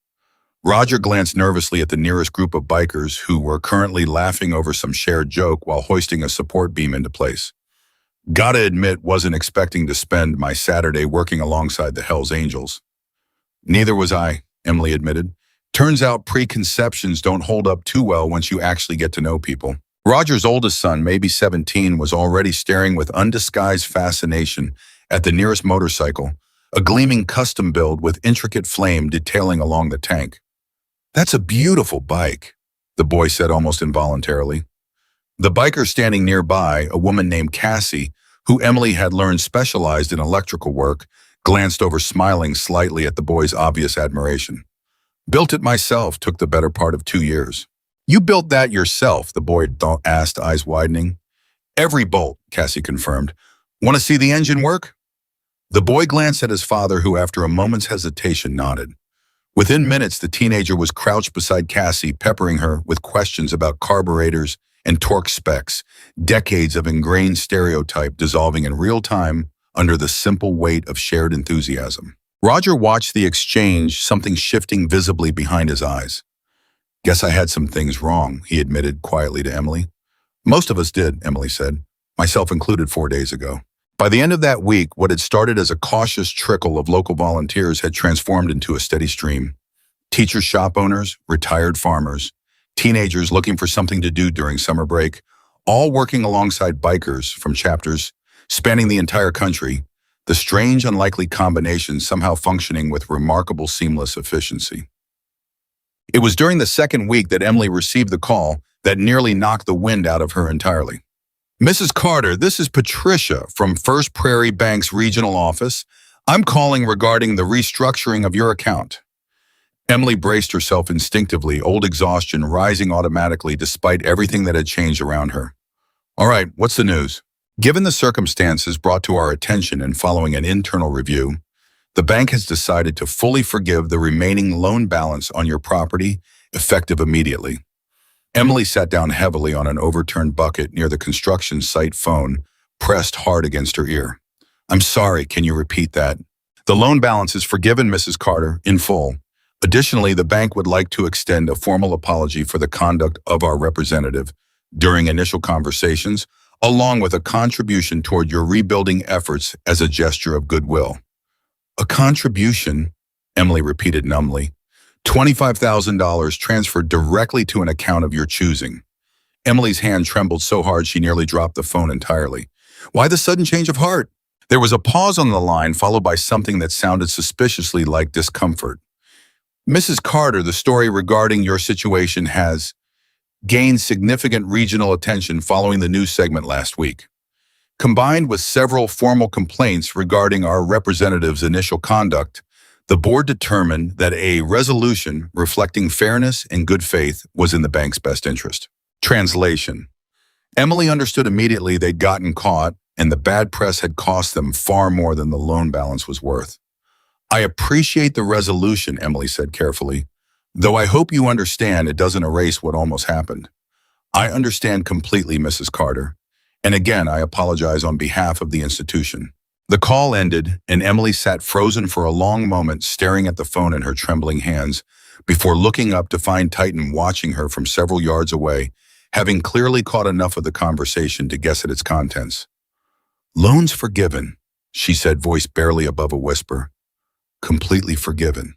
Roger glanced nervously at the nearest group of bikers who were currently laughing over some shared joke while hoisting a support beam into place. "Gotta admit, wasn't expecting to spend my Saturday working alongside the Hells Angels." "Neither was I," Emily admitted. "Turns out preconceptions don't hold up too well once you actually get to know people." Roger's oldest son, maybe 17, was already staring with undisguised fascination at the nearest motorcycle, a gleaming custom build with intricate flame detailing along the tank. "That's a beautiful bike," the boy said almost involuntarily. The biker standing nearby, a woman named Cassie, who Emily had learned specialized in electrical work, glanced over smiling slightly at the boy's obvious admiration. "Built it myself, took the better part of 2 years." "You built that yourself?" the boy asked, eyes widening. "Every bolt," Cassie confirmed. "Want to see the engine work?" The boy glanced at his father, who after a moment's hesitation nodded. Within minutes, the teenager was crouched beside Cassie, peppering her with questions about carburetors and torque specs, decades of ingrained stereotype dissolving in real time under the simple weight of shared enthusiasm. Roger watched the exchange, something shifting visibly behind his eyes. "Guess I had some things wrong," he admitted quietly to Emily. "Most of us did," Emily said, myself included 4 days ago. By the end of that week, what had started as a cautious trickle of local volunteers had transformed into a steady stream. Teachers, shop owners, retired farmers, teenagers looking for something to do during summer break, all working alongside bikers from chapters spanning the entire country, the strange, unlikely combination somehow functioning with remarkable seamless efficiency. It was during the second week that Emily received the call that nearly knocked the wind out of her entirely. "Mrs. Carter, this is Patricia from First Prairie Bank's regional office. I'm calling regarding the restructuring of your account." Emily braced herself instinctively, old exhaustion rising automatically despite everything that had changed around her. "All right, what's the news?" "Given the circumstances brought to our attention and following an internal review, the bank has decided to fully forgive the remaining loan balance on your property, effective immediately." Emily sat down heavily on an overturned bucket near the construction site phone, pressed hard against her ear. "I'm sorry, can you repeat that?" "The loan balance is forgiven, Mrs. Carter, in full. Additionally, the bank would like to extend a formal apology for the conduct of our representative during initial conversations, along with a contribution toward your rebuilding efforts as a gesture of goodwill." "A contribution?" Emily repeated numbly. $25,000 transferred directly to an account of your choosing." Emily's hand trembled so hard she nearly dropped the phone entirely. "Why the sudden change of heart?" There was a pause on the line, followed by something that sounded suspiciously like discomfort. "Mrs. Carter, the story regarding your situation has gained significant regional attention following the news segment last week. Combined with several formal complaints regarding our representative's initial conduct, the board determined that a resolution reflecting fairness and good faith was in the bank's best interest." Translation. Emily understood immediately they'd gotten caught, and the bad press had cost them far more than the loan balance was worth. "I appreciate the resolution," Emily said carefully, "though I hope you understand it doesn't erase what almost happened." "I understand completely, Mrs. Carter. And again, I apologize on behalf of the institution." The call ended, and Emily sat frozen for a long moment, staring at the phone in her trembling hands, before looking up to find Titan watching her from several yards away, having clearly caught enough of the conversation to guess at its contents. "Loans forgiven," she said, voice barely above a whisper. "Completely forgiven.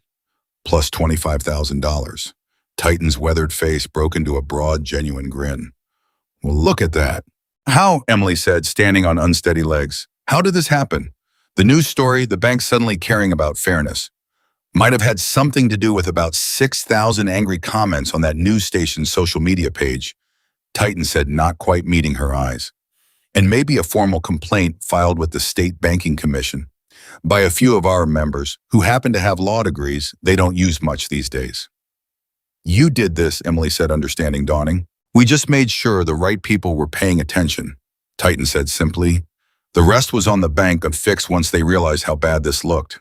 Plus $25,000. Titan's weathered face broke into a broad, genuine grin. "Well, look at that." "How?" Emily said, standing on unsteady legs. "How did this happen?" The news story, the bank suddenly caring about fairness, might have had something to do with about 6,000 angry comments on that news station's social media page, Titan said, not quite meeting her eyes. and maybe a formal complaint filed with the State Banking Commission by a few of our members who happen to have law degrees they don't use much these days. You did this, Emily said, understanding dawning. We just made sure the right people were paying attention, Titan said simply. The rest was on the bank of fix once they realized how bad this looked.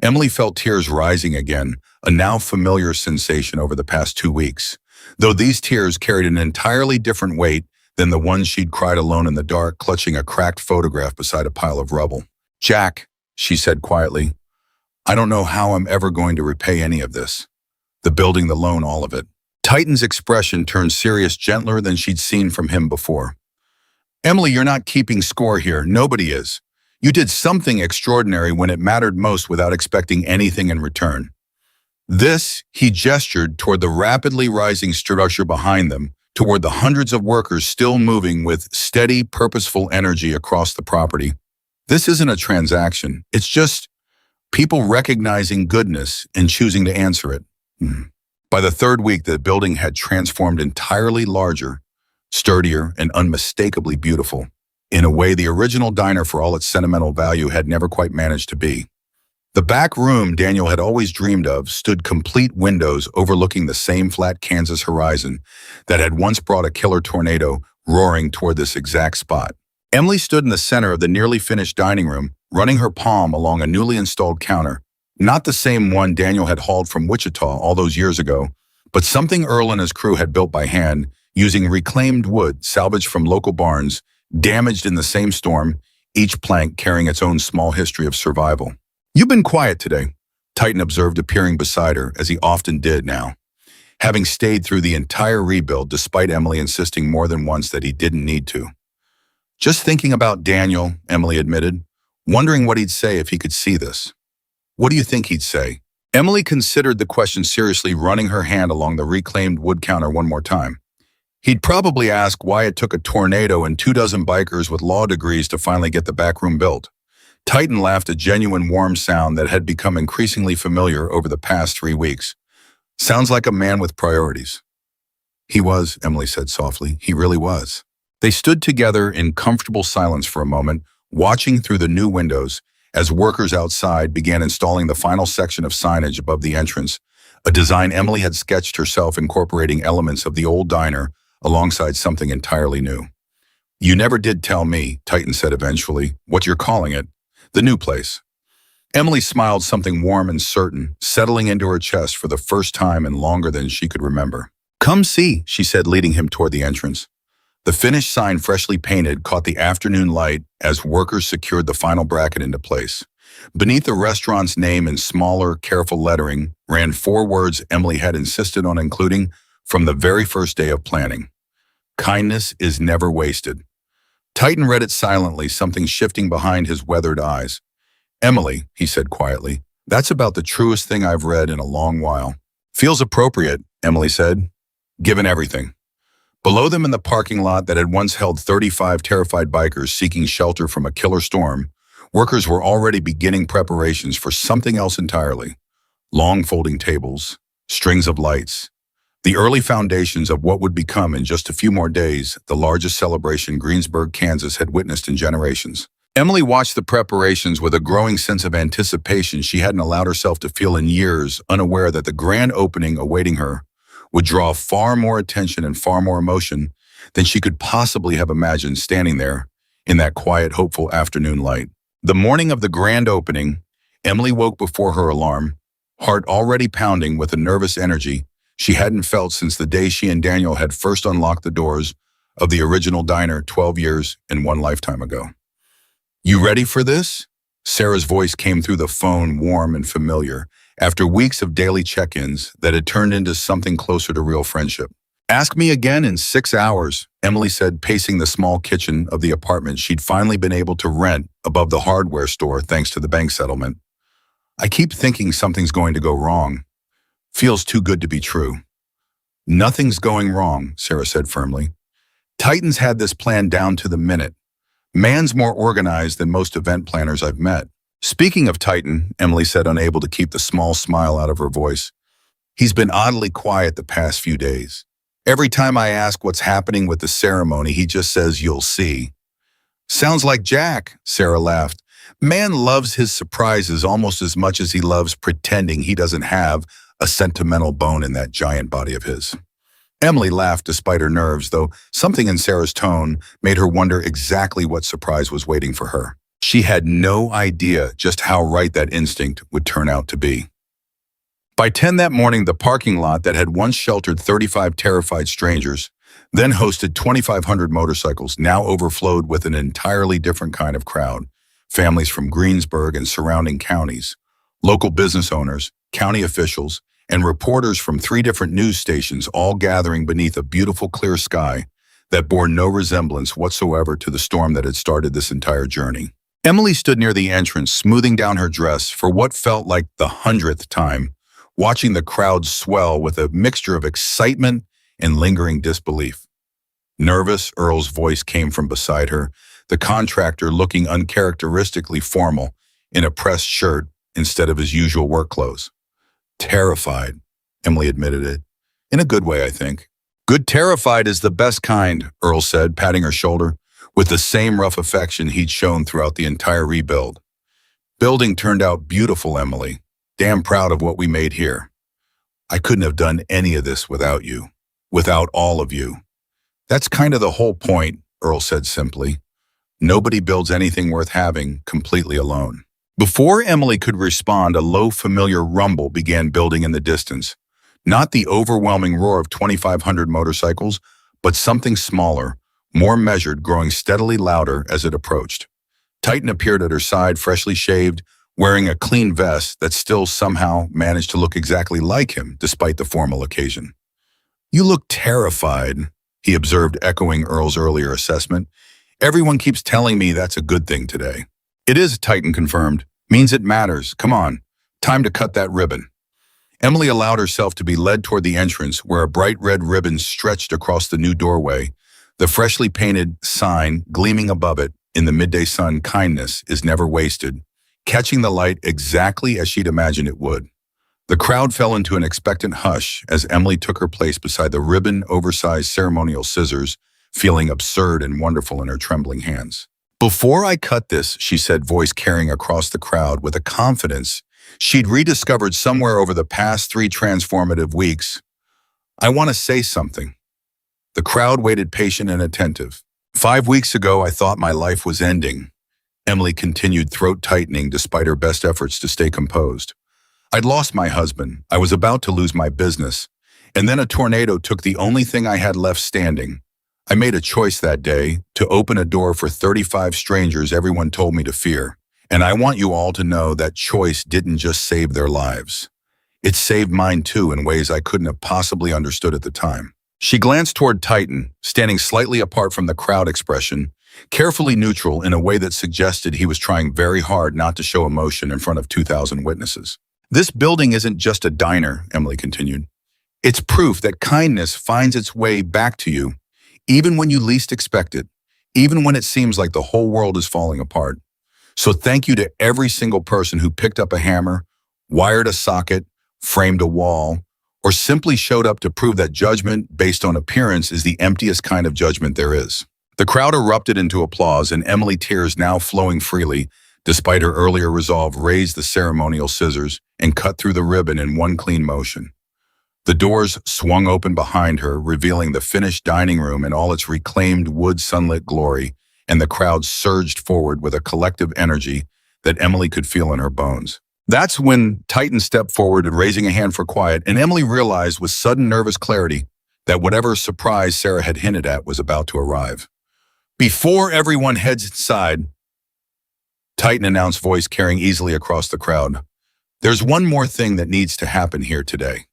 Emily felt tears rising again, a now familiar sensation over the past 2 weeks, though these tears carried an entirely different weight than the ones she'd cried alone in the dark, clutching a cracked photograph beside a pile of rubble. Jack, she said quietly, I don't know how I'm ever going to repay any of this. The building, the loan, all of it. Titan's expression turned serious, gentler than she'd seen from him before. Emily, you're not keeping score here. Nobody is. You did something extraordinary when it mattered most without expecting anything in return. This, he gestured toward the rapidly rising structure behind them, toward the hundreds of workers still moving with steady, purposeful energy across the property. This isn't a transaction. It's just people recognizing goodness and choosing to answer it. By the third week, the building had transformed entirely larger, sturdier, and unmistakably beautiful, in a way the original diner, for all its sentimental value, had never quite managed to be. The back room Daniel had always dreamed of stood complete windows overlooking the same flat Kansas horizon that had once brought a killer tornado roaring toward this exact spot. Emily stood in the center of the nearly finished dining room, running her palm along a newly installed counter. Not the same one Daniel had hauled from Wichita all those years ago, but something Earl and his crew had built by hand, using reclaimed wood salvaged from local barns, damaged in the same storm, each plank carrying its own small history of survival. You've been quiet today, Titan observed, appearing beside her, as he often did now, having stayed through the entire rebuild despite Emily insisting more than once that he didn't need to. Just thinking about Daniel, Emily admitted, wondering what he'd say if he could see this. What do you think he'd say? Emily considered the question seriously, running her hand along the reclaimed wood counter one more time. He'd probably ask why it took a tornado and 24 bikers with law degrees to finally get the back room built. Titan laughed, a genuine warm sound that had become increasingly familiar over the past 3 weeks. Sounds like a man with priorities. He was, Emily said softly. He really was. They stood together in comfortable silence for a moment, watching through the new windows as workers outside began installing the final section of signage above the entrance, a design Emily had sketched herself, incorporating elements of the old diner alongside something entirely new. You never did tell me, Titan said eventually, what you're calling it. The new place. Emily smiled, something warm and certain, settling into her chest for the first time in longer than she could remember. Come see, she said, leading him toward the entrance. The finished sign, freshly painted, caught the afternoon light as workers secured the final bracket into place. Beneath the restaurant's name in smaller, careful lettering ran 4 words Emily had insisted on including from the very first day of planning. Kindness is never wasted. Titan read it silently, something shifting behind his weathered eyes. Emily, he said quietly, that's about the truest thing I've read in a long while. Feels appropriate, Emily said, given everything. Below them in the parking lot that had once held 35 terrified bikers seeking shelter from a killer storm, workers were already beginning preparations for something else entirely. Long folding tables, strings of lights, the early foundations of what would become in just a few more days the largest celebration Greensburg, Kansas had witnessed in generations. Emily watched the preparations with a growing sense of anticipation she hadn't allowed herself to feel in years, unaware that the grand opening awaiting her would draw far more attention and far more emotion than she could possibly have imagined standing there in that quiet, hopeful afternoon light. The morning of the grand opening, Emily woke before her alarm, heart already pounding with a nervous energy she hadn't felt since the day she and Daniel had first unlocked the doors of the original diner 12 years and 1 lifetime ago. You ready for this? Sarah's voice came through the phone, warm and familiar, after weeks of daily check-ins that had turned into something closer to real friendship. Ask me again in 6 hours, Emily said, pacing the small kitchen of the apartment she'd finally been able to rent above the hardware store thanks to the bank settlement. I keep thinking something's going to go wrong. Feels too good to be true. Nothing's going wrong, Sarah said firmly. Titan's had this plan down to the minute. Man's more organized than most event planners I've met. Speaking of Titan, Emily said, unable to keep the small smile out of her voice, he's been oddly quiet the past few days. Every time I ask what's happening with the ceremony, he just says, you'll see. Sounds like Jack, Sarah laughed. Man loves his surprises almost as much as he loves pretending he doesn't have a sentimental bone in that giant body of his. Emily laughed despite her nerves, though something in Sarah's tone made her wonder exactly what surprise was waiting for her. She had no idea just how right that instinct would turn out to be. By 10 that morning, the parking lot that had once sheltered 35 terrified strangers, then hosted 2,500 motorcycles, now overflowed with an entirely different kind of crowd. Families from Greensburg and surrounding counties, local business owners, county officials, and reporters from 3 different news stations all gathering beneath a beautiful clear sky that bore no resemblance whatsoever to the storm that had started this entire journey. Emily stood near the entrance, smoothing down her dress for what felt like the 100th time, watching the crowd swell with a mixture of excitement and lingering disbelief. Nervous, Earl's voice came from beside her, the contractor looking uncharacteristically formal in a pressed shirt instead of his usual work clothes. Terrified, Emily admitted it. In a good way, I think. Good terrified is the best kind, Earl said, patting her shoulder, with the same rough affection he'd shown throughout the entire rebuild. Building turned out beautiful, Emily. Damn proud of what we made here. I couldn't have done any of this without you. Without all of you. That's kind of the whole point, Earl said simply. Nobody builds anything worth having completely alone. Before Emily could respond, a low, familiar rumble began building in the distance. Not the overwhelming roar of 2,500 motorcycles, but something smaller, more measured, growing steadily louder as it approached. Titan appeared at her side, freshly shaved, wearing a clean vest that still somehow managed to look exactly like him, despite the formal occasion. You look terrified, he observed, echoing Earl's earlier assessment. Everyone keeps telling me that's a good thing today. It is, Titan confirmed. Means it matters. Come on. Time to cut that ribbon. Emily allowed herself to be led toward the entrance where a bright red ribbon stretched across the new doorway, the freshly painted sign gleaming above it in the midday sun, kindness is never wasted, catching the light exactly as she'd imagined it would. The crowd fell into an expectant hush as Emily took her place beside the ribbon-oversized ceremonial scissors, feeling absurd and wonderful in her trembling hands. Before I cut this, she said, voice carrying across the crowd with a confidence she'd rediscovered somewhere over the past 3 transformative weeks, I want to say something. The crowd waited patient and attentive. 5 weeks ago, I thought my life was ending. Emily continued, throat tightening despite her best efforts to stay composed. I'd lost my husband. I was about to lose my business. And then a tornado took the only thing I had left standing. I made a choice that day to open a door for 35 strangers everyone told me to fear. And I want you all to know that choice didn't just save their lives. It saved mine too in ways I couldn't have possibly understood at the time. She glanced toward Titan, standing slightly apart from the crowd expression, carefully neutral in a way that suggested he was trying very hard not to show emotion in front of 2,000 witnesses. This building isn't just a diner, Emily continued. It's proof that kindness finds its way back to you, even when you least expect it, even when it seems like the whole world is falling apart. So thank you to every single person who picked up a hammer, wired a socket, framed a wall, or simply showed up to prove that judgment based on appearance is the emptiest kind of judgment there is. The crowd erupted into applause, and Emily, tears now flowing freely, despite her earlier resolve, raised the ceremonial scissors and cut through the ribbon in one clean motion. The doors swung open behind her, revealing the finished dining room in all its reclaimed wood sunlit glory, and the crowd surged forward with a collective energy that Emily could feel in her bones. That's when Titan stepped forward, raising a hand for quiet, and Emily realized with sudden nervous clarity that whatever surprise Sarah had hinted at was about to arrive. Before everyone heads inside, Titan announced, voice carrying easily across the crowd, there's one more thing that needs to happen here today.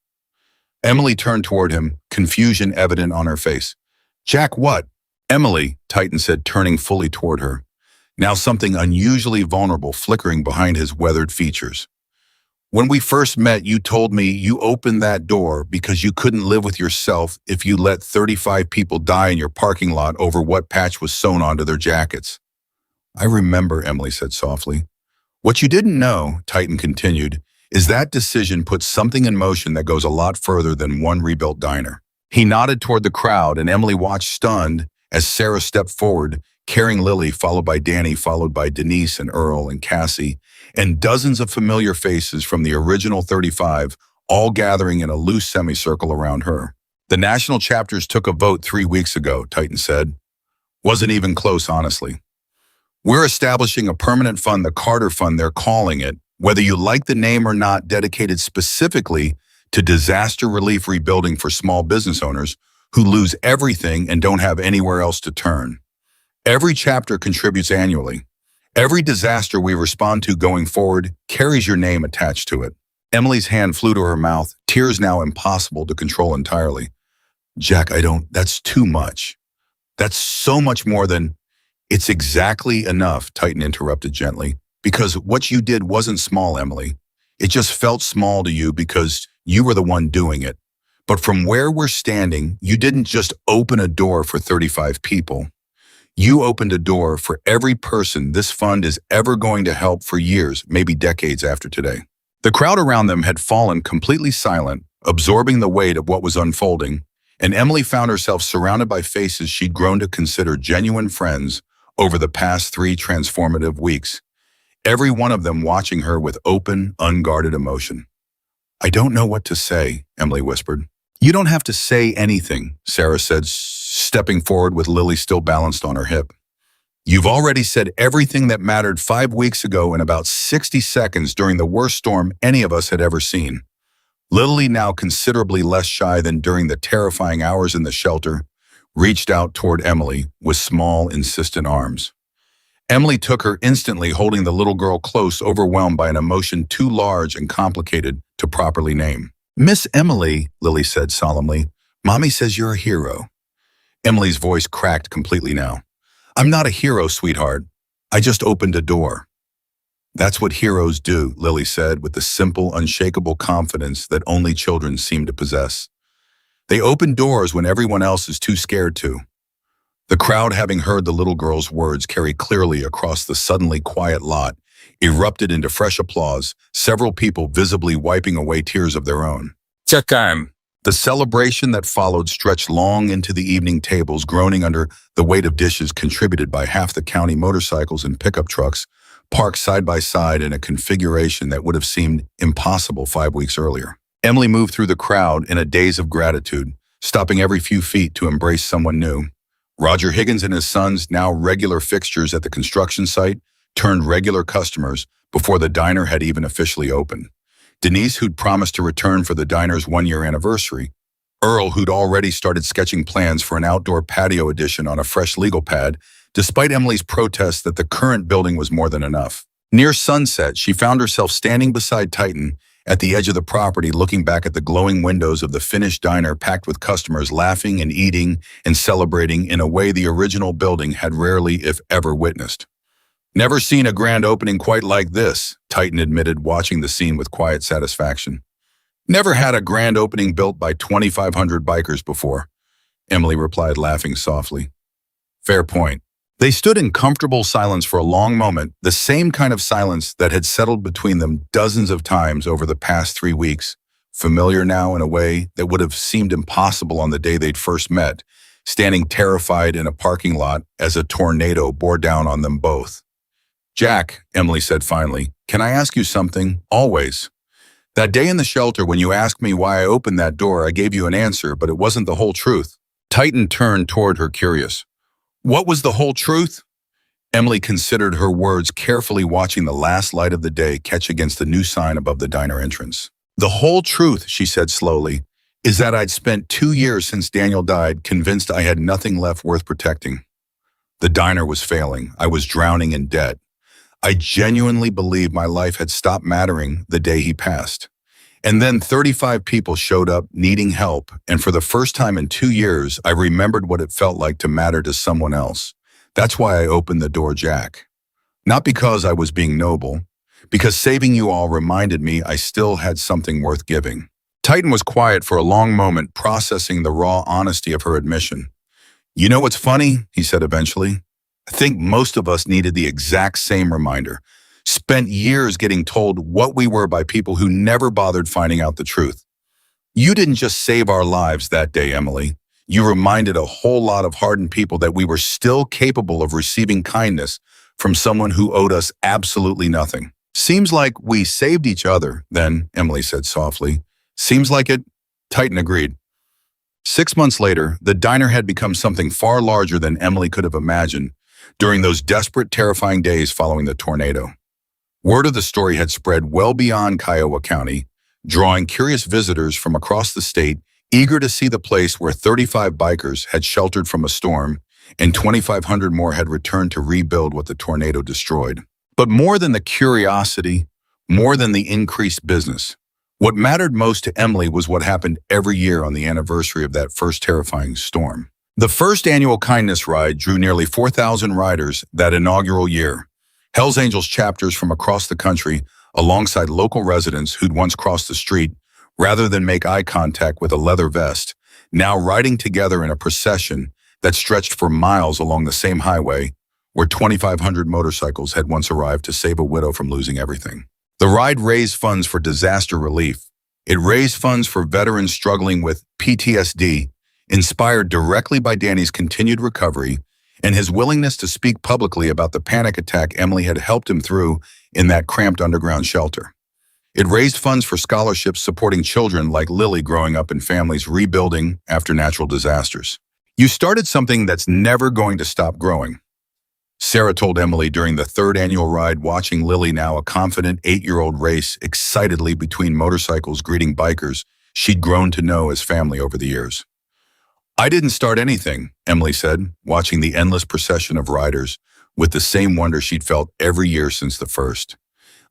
Emily turned toward him, confusion evident on her face. Jack, what? Emily, Titan said, turning fully toward her, now something unusually vulnerable flickering behind his weathered features. When we first met, you told me you opened that door because you couldn't live with yourself if you let 35 people die in your parking lot over what patch was sewn onto their jackets. I remember, Emily said softly. What you didn't know, Titan continued, is that decision put something in motion that goes a lot further than one rebuilt diner. He nodded toward the crowd, and Emily watched stunned as Sarah stepped forward, carrying Lily, followed by Danny, followed by Denise and Earl and Cassie, and dozens of familiar faces from the original 35, all gathering in a loose semicircle around her. The national chapters took a vote 3 weeks ago, Titan said. Wasn't even close, honestly. We're establishing a permanent fund, the Carter Fund they're calling it, whether you like the name or not, dedicated specifically to disaster relief rebuilding for small business owners who lose everything and don't have anywhere else to turn. Every chapter contributes annually. Every disaster we respond to going forward carries your name attached to it. Emily's hand flew to her mouth, tears now impossible to control entirely. Jack, that's too much. That's so much more than... It's exactly enough, Titan interrupted gently, because what you did wasn't small, Emily. It just felt small to you because you were the one doing it. But from where we're standing, you didn't just open a door for 35 people. You opened a door for every person this fund is ever going to help for years, maybe decades after today. The crowd around them had fallen completely silent, absorbing the weight of what was unfolding, and Emily found herself surrounded by faces she'd grown to consider genuine friends over the past 3 transformative weeks, every one of them watching her with open, unguarded emotion. I don't know what to say, Emily whispered. You don't have to say anything, Sarah said, stepping forward with Lily still balanced on her hip. You've already said everything that mattered 5 weeks ago in about 60 seconds during the worst storm any of us had ever seen. Lily, now considerably less shy than during the terrifying hours in the shelter, reached out toward Emily with small, insistent arms. Emily took her instantly, holding the little girl close, overwhelmed by an emotion too large and complicated to properly name. Miss Emily, Lily said solemnly, Mommy says you're a hero. Emily's voice cracked completely now. I'm not a hero, sweetheart. I just opened a door. That's what heroes do, Lily said with the simple, unshakable confidence that only children seem to possess. They open doors when everyone else is too scared to. The crowd, having heard the little girl's words carry clearly across the suddenly quiet lot, erupted into fresh applause, several people visibly wiping away tears of their own. 잠깐. The celebration that followed stretched long into the evening tables, groaning under the weight of dishes contributed by half the county motorcycles and pickup trucks, parked side by side in a configuration that would have seemed impossible 5 weeks earlier. Emily moved through the crowd in a daze of gratitude, stopping every few feet to embrace someone new. Roger Higgins and his sons, now regular fixtures at the construction site, turned regular customers before the diner had even officially opened. Denise, who'd promised to return for the diner's 1-year anniversary. Earl, who'd already started sketching plans for an outdoor patio addition on a fresh legal pad, despite Emily's protests that the current building was more than enough. Near sunset, she found herself standing beside Titan at the edge of the property, looking back at the glowing windows of the finished diner packed with customers laughing and eating and celebrating in a way the original building had rarely, if ever, witnessed. Never seen a grand opening quite like this, Titan admitted, watching the scene with quiet satisfaction. Never had a grand opening built by 2,500 bikers before, Emily replied, laughing softly. Fair point. They stood in comfortable silence for a long moment, the same kind of silence that had settled between them dozens of times over the past 3 weeks, familiar now in a way that would have seemed impossible on the day they'd first met, standing terrified in a parking lot as a tornado bore down on them both. Jack, Emily said finally, can I ask you something? Always. That day in the shelter when you asked me why I opened that door, I gave you an answer, but it wasn't the whole truth. Titan turned toward her, curious. What was the whole truth? Emily considered her words, carefully watching the last light of the day catch against the new sign above the diner entrance. The whole truth, she said slowly, is that I'd spent 2 years since Daniel died convinced I had nothing left worth protecting. The diner was failing. I was drowning in debt. I genuinely believed my life had stopped mattering the day he passed. And then 35 people showed up needing help, and for the first time in 2 years, I remembered what it felt like to matter to someone else. That's why I opened the door, Jack. Not because I was being noble, because saving you all reminded me I still had something worth giving. Titan was quiet for a long moment, processing the raw honesty of her admission. You know what's funny? He said eventually. I think most of us needed the exact same reminder. Spent years getting told what we were by people who never bothered finding out the truth. You didn't just save our lives that day, Emily. You reminded a whole lot of hardened people that we were still capable of receiving kindness from someone who owed us absolutely nothing. Seems like we saved each other, then, Emily said softly. Seems like it, Titan agreed. 6 months later, the diner had become something far larger than Emily could have imagined during those desperate, terrifying days following the tornado. Word of the story had spread well beyond Kiowa County, drawing curious visitors from across the state, eager to see the place where 35 bikers had sheltered from a storm and 2,500 more had returned to rebuild what the tornado destroyed. But more than the curiosity, more than the increased business, what mattered most to Emily was what happened every year on the anniversary of that first terrifying storm. The first annual Kindness Ride drew nearly 4,000 riders that inaugural year. Hells Angels chapters from across the country, alongside local residents who'd once crossed the street, rather than make eye contact with a leather vest, now riding together in a procession that stretched for miles along the same highway where 2,500 motorcycles had once arrived to save a widow from losing everything. The ride raised funds for disaster relief. It raised funds for veterans struggling with PTSD, inspired directly by Danny's continued recovery and his willingness to speak publicly about the panic attack Emily had helped him through in that cramped underground shelter. It raised funds for scholarships supporting children like Lily growing up in families rebuilding after natural disasters. You started something that's never going to stop growing, Sarah told Emily during the third annual ride, watching Lily, now a confident 8-year-old, race excitedly between motorcycles greeting bikers she'd grown to know as family over the years. I didn't start anything, Emily said, watching the endless procession of riders with the same wonder she'd felt every year since the first.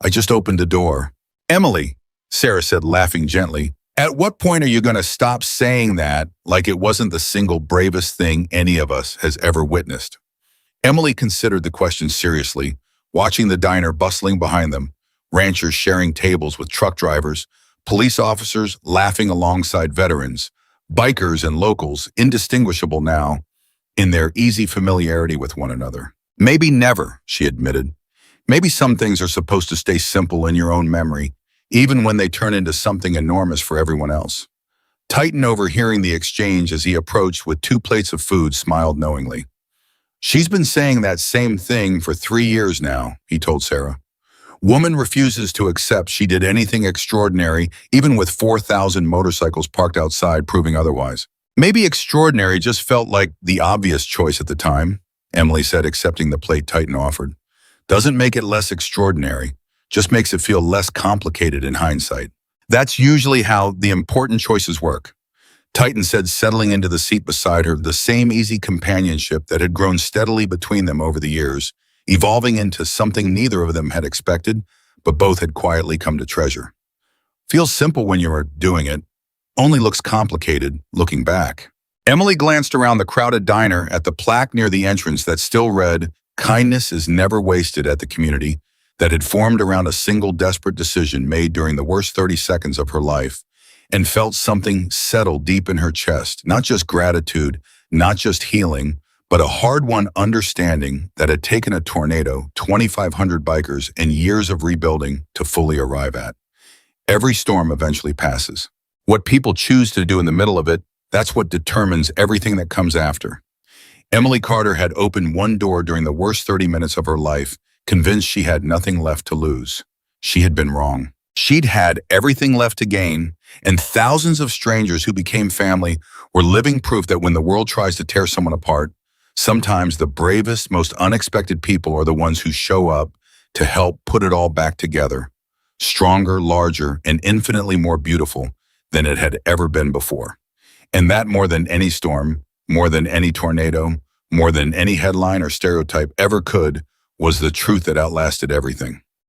I just opened a door. Emily, Sarah said, laughing gently, at what point are you going to stop saying that like it wasn't the single bravest thing any of us has ever witnessed? Emily considered the question seriously, watching the diner bustling behind them, ranchers sharing tables with truck drivers, police officers laughing alongside veterans, bikers and locals indistinguishable now in their easy familiarity with one another. Maybe never, she admitted. Maybe some things are supposed to stay simple in your own memory, even when they turn into something enormous for everyone else. Titan, overhearing the exchange as he approached with 2 plates of food, smiled knowingly. She's been saying that same thing for 3 years now, he told Sarah. Woman refuses to accept she did anything extraordinary, even with 4,000 motorcycles parked outside proving otherwise. Maybe extraordinary just felt like the obvious choice at the time, Emily said, accepting the plate Titan offered. Doesn't make it less extraordinary, just makes it feel less complicated in hindsight. That's usually how the important choices work, Titan said, settling into the seat beside her, the same easy companionship that had grown steadily between them over the years, evolving into something neither of them had expected, but both had quietly come to treasure. Feels simple when you're doing it, only looks complicated looking back. Emily glanced around the crowded diner at the plaque near the entrance that still read, "Kindness is never wasted," at the community that had formed around a single desperate decision made during the worst 30 seconds of her life, and felt something settle deep in her chest, not just gratitude, not just healing, but a hard-won understanding that had taken a tornado, 2,500 bikers, and years of rebuilding to fully arrive at. Every storm eventually passes. What people choose to do in the middle of it, that's what determines everything that comes after. Emily Carter had opened one door during the worst 30 minutes of her life, convinced she had nothing left to lose. She had been wrong. She'd had everything left to gain, and thousands of strangers who became family were living proof that when the world tries to tear someone apart, sometimes the bravest, most unexpected people are the ones who show up to help put it all back together, stronger, larger, and infinitely more beautiful than it had ever been before. And that, more than any storm, more than any tornado, more than any headline or stereotype ever could, was the truth that outlasted everything.